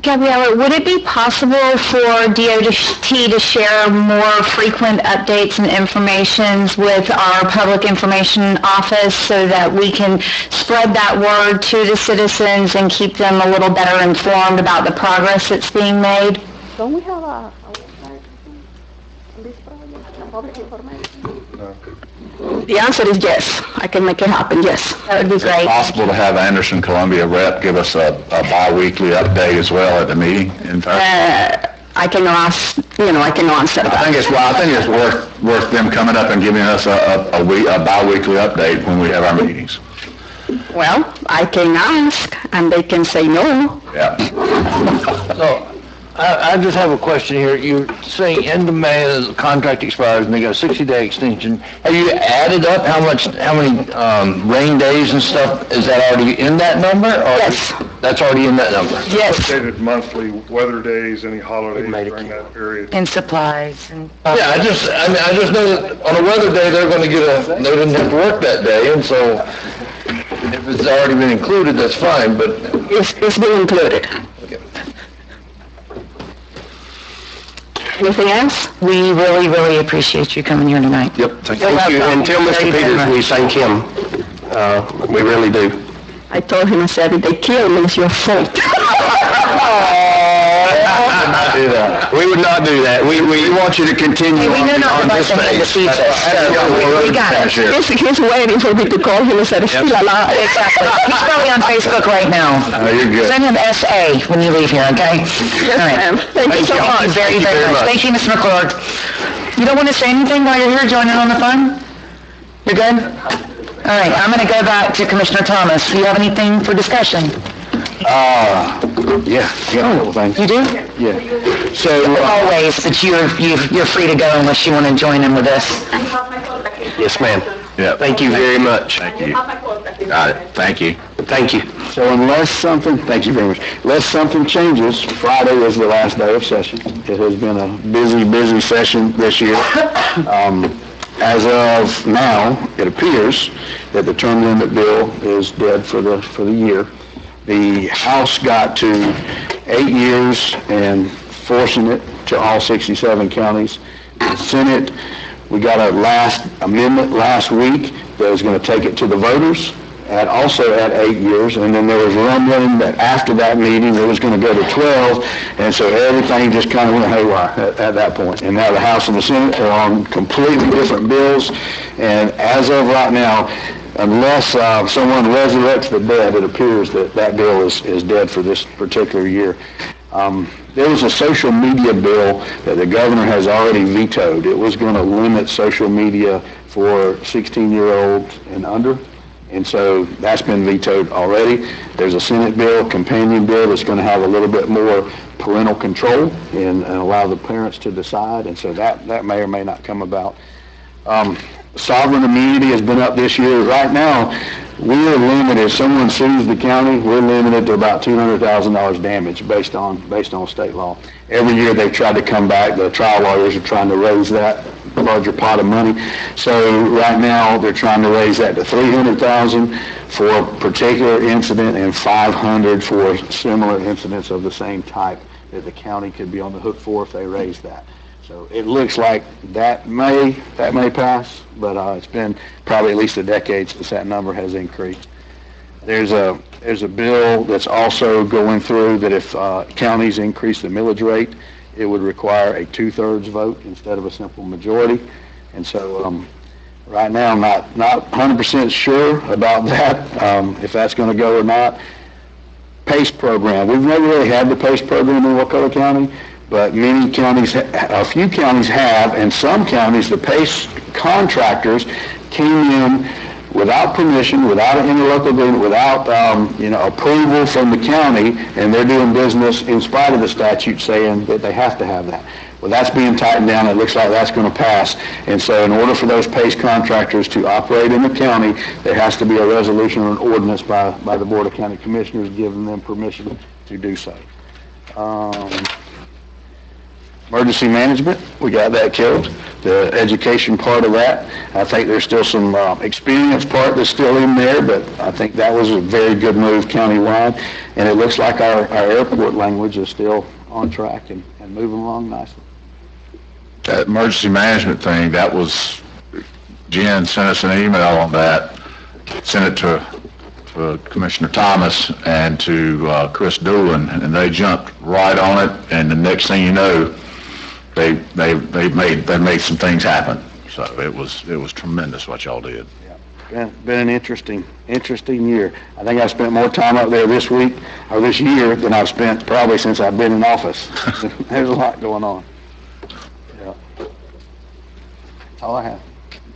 Gabriella, would it be possible for DOT to share more frequent updates and informations with our public information office so that we can spread that word to the citizens and keep them a little better informed about the progress that's being made? Don't we have a website on this project, public information? No. The answer is yes. I can make it happen, yes. That would be Is it great. possible to have Anderson Columbia rep give us a bi-weekly update as well at the meeting in person? I can answer that. I think it's worth them coming up and giving us a bi-weekly update when we have our meetings. Well, I can ask, and they can say no. Yeah. So, I just have a question here. You're saying end of May the contract expires and they got a 60-day extension. Have you added up how many rain days and stuff? Is that already in that number? Or Yes. That's already in that number? Yes. Updated monthly weather days, any holidays during that period. And supplies and... Yeah, I just know that on a weather day, they're gonna they didn't have to work that day, and so if it's already been included, that's fine, but... It's been included. Anything else? We really, really appreciate you coming here tonight. Yep, thank you. And tell Mr. Peters we thank him. We really do. I told him, I said, if they kill me, it's your fault. I did not do that. We would not do that. We want you to continue Hey, we know not on to this let them phase. defeat us, so we got it. He's waiting for me to call him and say, still alive. Exactly. He's probably on Facebook right now. You're good. Send him SA when you leave here, okay? Yes, ma'am. Thank you so Thank you much. very, very much. Thank you, Mr. McClure. You don't want to say anything while you're here joining on the fun? You're good? All right, I'm going to go back to Commissioner Thomas. Do you have anything for discussion? Yeah, a couple things. You do? Yeah. So, Always, but you're free to go unless you want to join in with us. Yes, ma'am. Yeah. Thank you very much. Thank you. Got it. Thank you. Thank you. so thank you very much. Unless something changes, Friday is the last day of session. It has been a busy session this year. As of now, it appears that the term limit bill is dead for the year. The House got to 8 years and forcing it to all 67 counties. The Senate, we got a last amendment last week that was going to take it to the voters, also at 8 years, and then there was rumbling that after that meeting it was going to go to 12, and so everything just kind of went haywire at that point. And now the House and the Senate are on completely different bills, and as of right now, unless someone resurrects the dead, it appears that bill is dead for this particular year. There was a social media bill that the governor has already vetoed. It was going to limit social media for 16-year-olds and under. And so that's been vetoed already. There's a Senate bill, companion bill, that's going to have a little bit more parental control and allow the parents to decide. And so that may or may not come about. Sovereign immunity has been up this year. Right now, we are limited. If someone sues the county, we're limited to about $200,000 damage based on state law. Every year they've tried to come back. The trial lawyers are trying to raise that larger pot of money. So right now they're trying to raise that to $300,000 for a particular incident and $500 for similar incidents of the same type that the county could be on the hook for if they raise that. So it looks like that may pass, but it's been probably at least a decade since that number has increased. There's a bill that's also going through that if counties increase the millage rate, it would require a 2/3 vote instead of a simple majority. And so right now I'm not 100% sure about that, if that's going to go or not. PACE program. We've never really had the PACE program in Wakulla County, but many counties, a few counties have, and some counties, the PACE contractors came in without permission, without an interlocal agreement, without approval from the county, and they're doing business in spite of the statute saying that they have to have that. Well, that's being tightened down. It looks like that's going to pass. And so in order for those PACE contractors to operate in the county, there has to be a resolution or an ordinance by the Board of County Commissioners giving them permission to do so. Emergency management, we got that killed. The education part of that, I think there's still some experience part that's still in there, but I think that was a very good move countywide. And it looks like our airport language is still on track and moving along nicely. That emergency management thing, that was, Jen sent us an email on that, sent it to Commissioner Thomas and to Chris Doolin, and they jumped right on it, and the next thing you know, they made some things happen. So it was tremendous what y'all did. Yeah, been an interesting year. I think I spent more time up there this week or this year than I've spent probably since I've been in office. There's a lot going on. Yeah, that's all I have.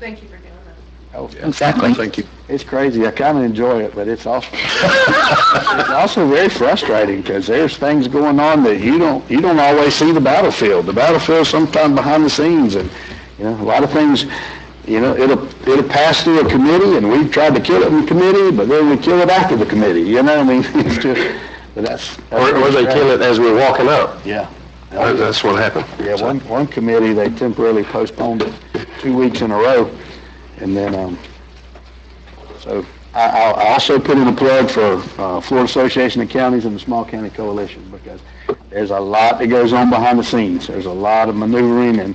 Thank you for doing that. Oh, Exactly. Thank you. It's crazy. I kind of enjoy it, but it's also it's also very frustrating because there's things going on that you don't always see the battlefield. The battlefield's sometimes behind the scenes, and a lot of things. It'll pass through a committee, and we've tried to kill it in committee, but then we kill it after the committee. It's just, but that's Or they kill it as we're walking up. Yeah. That's what happened. Yeah, one committee, they temporarily postponed it 2 weeks in a row, and then, so I also put in a plug for Florida Association of Counties and the Small County Coalition, because there's a lot that goes on behind the scenes. There's a lot of maneuvering, and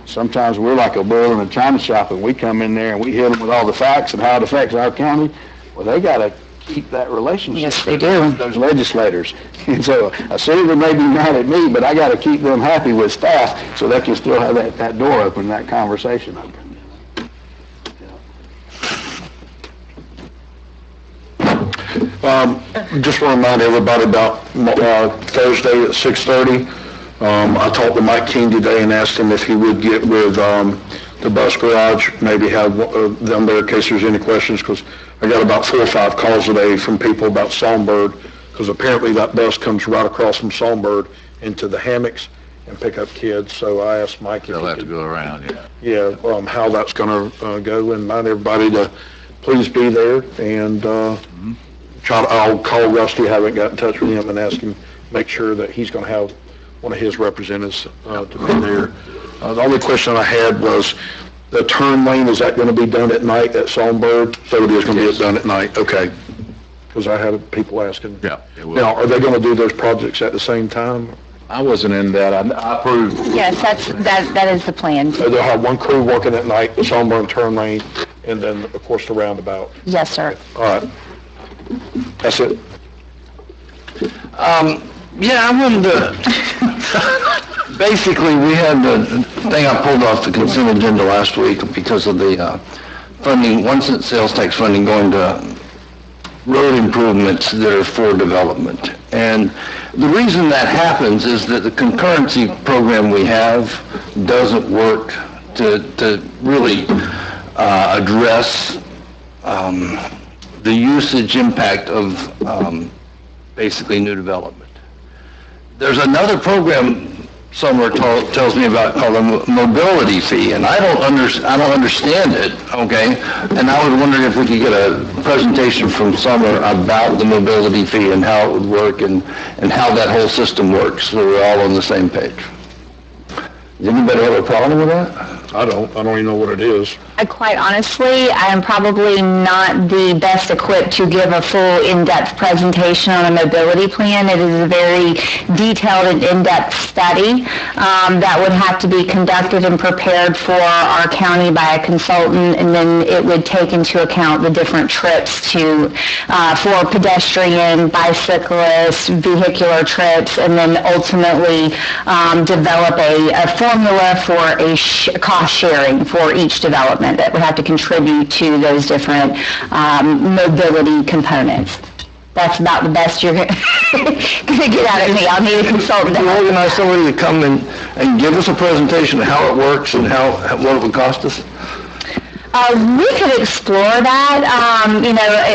sometimes we're like a bull in a china shop, and we come in there and we hit them with all the facts and how it affects our county. Well, they got to keep that relationship. Yes, they do. with those legislators. And so a senator may be mad at me, but I got to keep them happy with staff so they can still have that door open, that conversation open. Just want to remind everybody about Thursday at 6:30. I talked to Mike King today and asked him if he would get with the bus garage, maybe have them there in case there's any questions, because I got about 4 or 5 calls today from people about Songbird, because apparently that bus comes right across from Songbird into the hammocks and pick up kids. So I asked Mike if They'll have to go around, yeah, how that's going to go, and remind everybody to please be there, and I'll call Rusty, haven't got in touch with him, and ask him, make sure that he's going to have one of his representatives to be there. The only question I had was, the turn lane, is that going to be done at night at Songbird? So it is going to be done at night, okay. Because I had people asking. Yeah, it will. Now, are they going to do those projects at the same time? I wasn't in that. I approved. Yes, that is the plan. So they'll have one crew working at night, Songbird turn lane, and then, of course, the roundabout. Yes, sir. All right. That's it. Yeah, I wanted to, basically, we had the thing I pulled off the consent agenda last week because of the funding, 1 cent sales tax funding going to road improvements that are for development. And the reason that happens is that the concurrency program we have doesn't work to really address the usage impact of basically new development. There's another program somewhere tells me about called a mobility fee, and I don't understand it, okay? And I was wondering if we could get a presentation from Summer about the mobility fee and how it would work and how that whole system works, so we're all on the same page. Does anybody have a problem with that? I don't even know what it is. Quite honestly, I am probably not the best equipped to give a full in-depth presentation on a mobility plan. It is a very detailed and in-depth study that would have to be conducted and prepared for our county by a consultant, and then it would take into account the different trips for pedestrian, bicyclist, vehicular trips, and then ultimately develop a formula for a cost sharing for each development that would have to contribute to those different mobility components. That's about the best you're going to get out of me. I'll need a consultant. To organize somebody to come and give us a presentation of how it works and what it would cost us? We could explore that.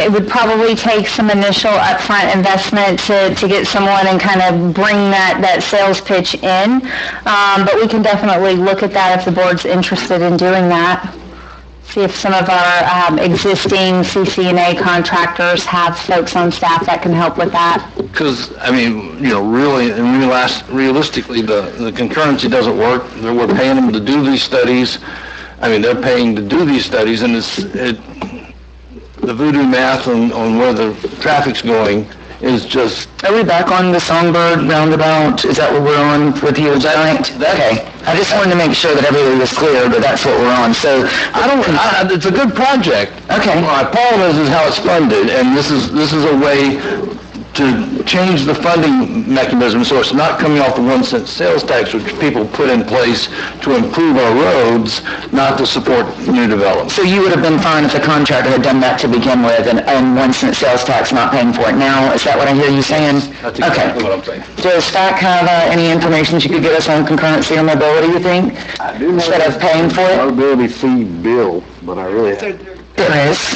It would probably take some initial upfront investment to get someone and kind of bring that sales pitch in. But we can definitely look at that if the board's interested in doing that. See if some of our existing CCNA contractors have folks on staff that can help with that. Because, really, and realistically, the concurrency doesn't work. We're paying them to do these studies. They're paying to do these studies, and the voodoo math on where the traffic's going is just... Are we back on the Songbird roundabout? Is that what we're on with you tonight? Okay. I just wanted to make sure that everything was clear, but that's what we're on. So it's a good project. Okay. My problem is how it's funded, and this is a way to change the funding mechanism so it's not coming off the 1 cent sales tax, which people put in place to improve our roads, not to support new development. So you would have been fine if the contractor had done that to begin with and 1 cent sales tax not paying for it now? Is that what I hear you saying? That's exactly what I'm saying. Does SPAC have any information you could give us on concurrency or mobility, you think? I do know instead of paying for it? Mobility fee bill, but I really There is.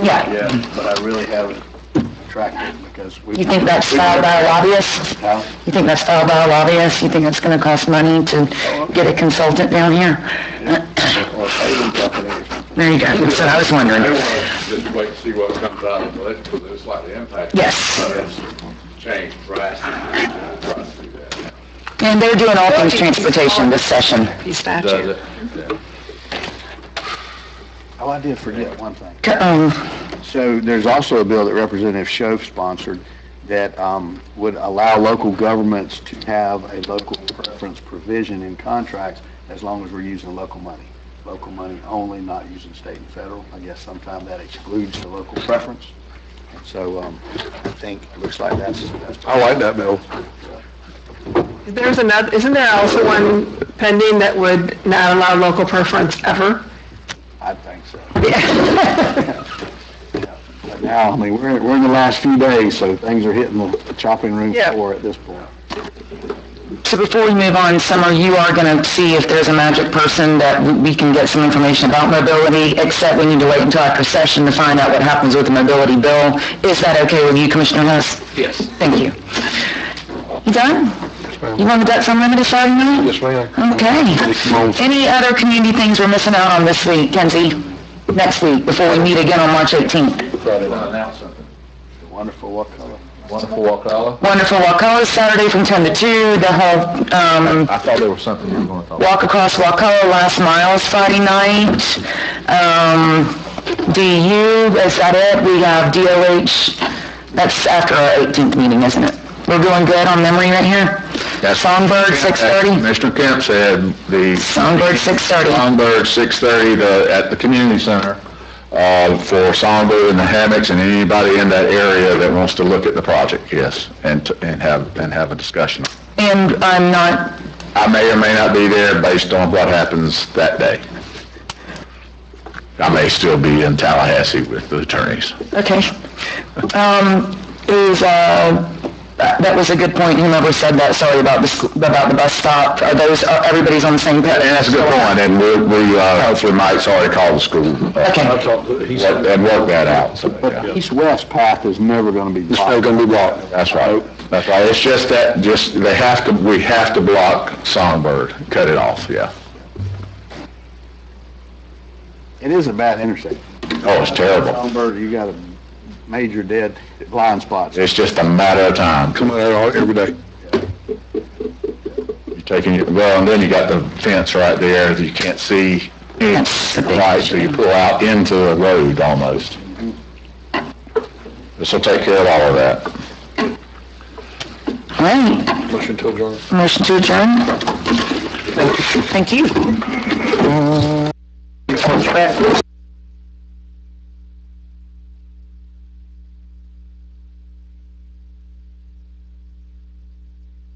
Yeah, but I really haven't tracked it because we... You think that's filed by a lobbyist? How? You think that's filed by a lobbyist? You think it's going to cost money to get a consultant down here? Or payment company or something. There you go. That's what I was wondering. Just wait and see what comes out of it, because it's likely impact. Yes. Change drastically. Try to do that. And they're doing all things transportation this session. Does it? Oh, I did forget one thing. Um, So there's also a bill that Representative Schoaf sponsored that would allow local governments to have a local preference provision in contracts as long as we're using local money. Local money only, not using state and federal. I guess sometimes that excludes the local preference. So, I think, it looks like that's I like that bill. Isn't there also one pending that would not allow local preference ever? I think so. But now, I mean, we're in the last few days, so things are hitting the chopping room floor at this point. So before we move on, Summer, you are going to see if there's a magic person that we can get some information about mobility, except we need to wait until after session to find out what happens with the mobility bill. Is that okay with you, Commissioner Hess? Yes. Thank you. You done? You want the Debts Unlimited starting now? Yes, ma'am. Okay. Any other community things we're missing out on this week, Kenzie? Next week, before we meet again on March 18th? Friday night announce something. Wonderful Wakulla. Wonderful Wakulla. Wonderful Wakulla, Saturday from 10 to 2. The whole, I thought there was something you were going to talk about. Walk Across Wakulla Last Miles Friday night. DU, is that it? We have DOH, that's after our 18th meeting, isn't it? We're doing good on memory right here? Songbird, 6:30? Commissioner Kemp said the... Songbird, 6:30. Songbird, 6:30 at the community center for Songbird and the hammocks and anybody in that area that wants to look at the project, yes, and have a discussion. And I'm not... I may or may not be there based on what happens that day. I may still be in Tallahassee with the attorneys. Okay. That was a good point. Whomever said that, sorry about the bus stop. Everybody's on the same page? And that's a good point, and we hopefully Mike's already called the school. Okay. And work that out. So, yeah. East-west path is never going to be blocked. It's never going to be blocked. That's right. That's right. It's just that, we have to block Songbird, cut it off, yeah. It is a bad intersection. Oh, it's terrible. Songbird, you got a major dead blind spots. It's just a matter of time. Coming out every day. You're taking and then you got the fence right there that you can't see right, so you pull out into the road almost. This will take care of all of that. All right. Motion to adjourn. Motion to adjourn. Thank you.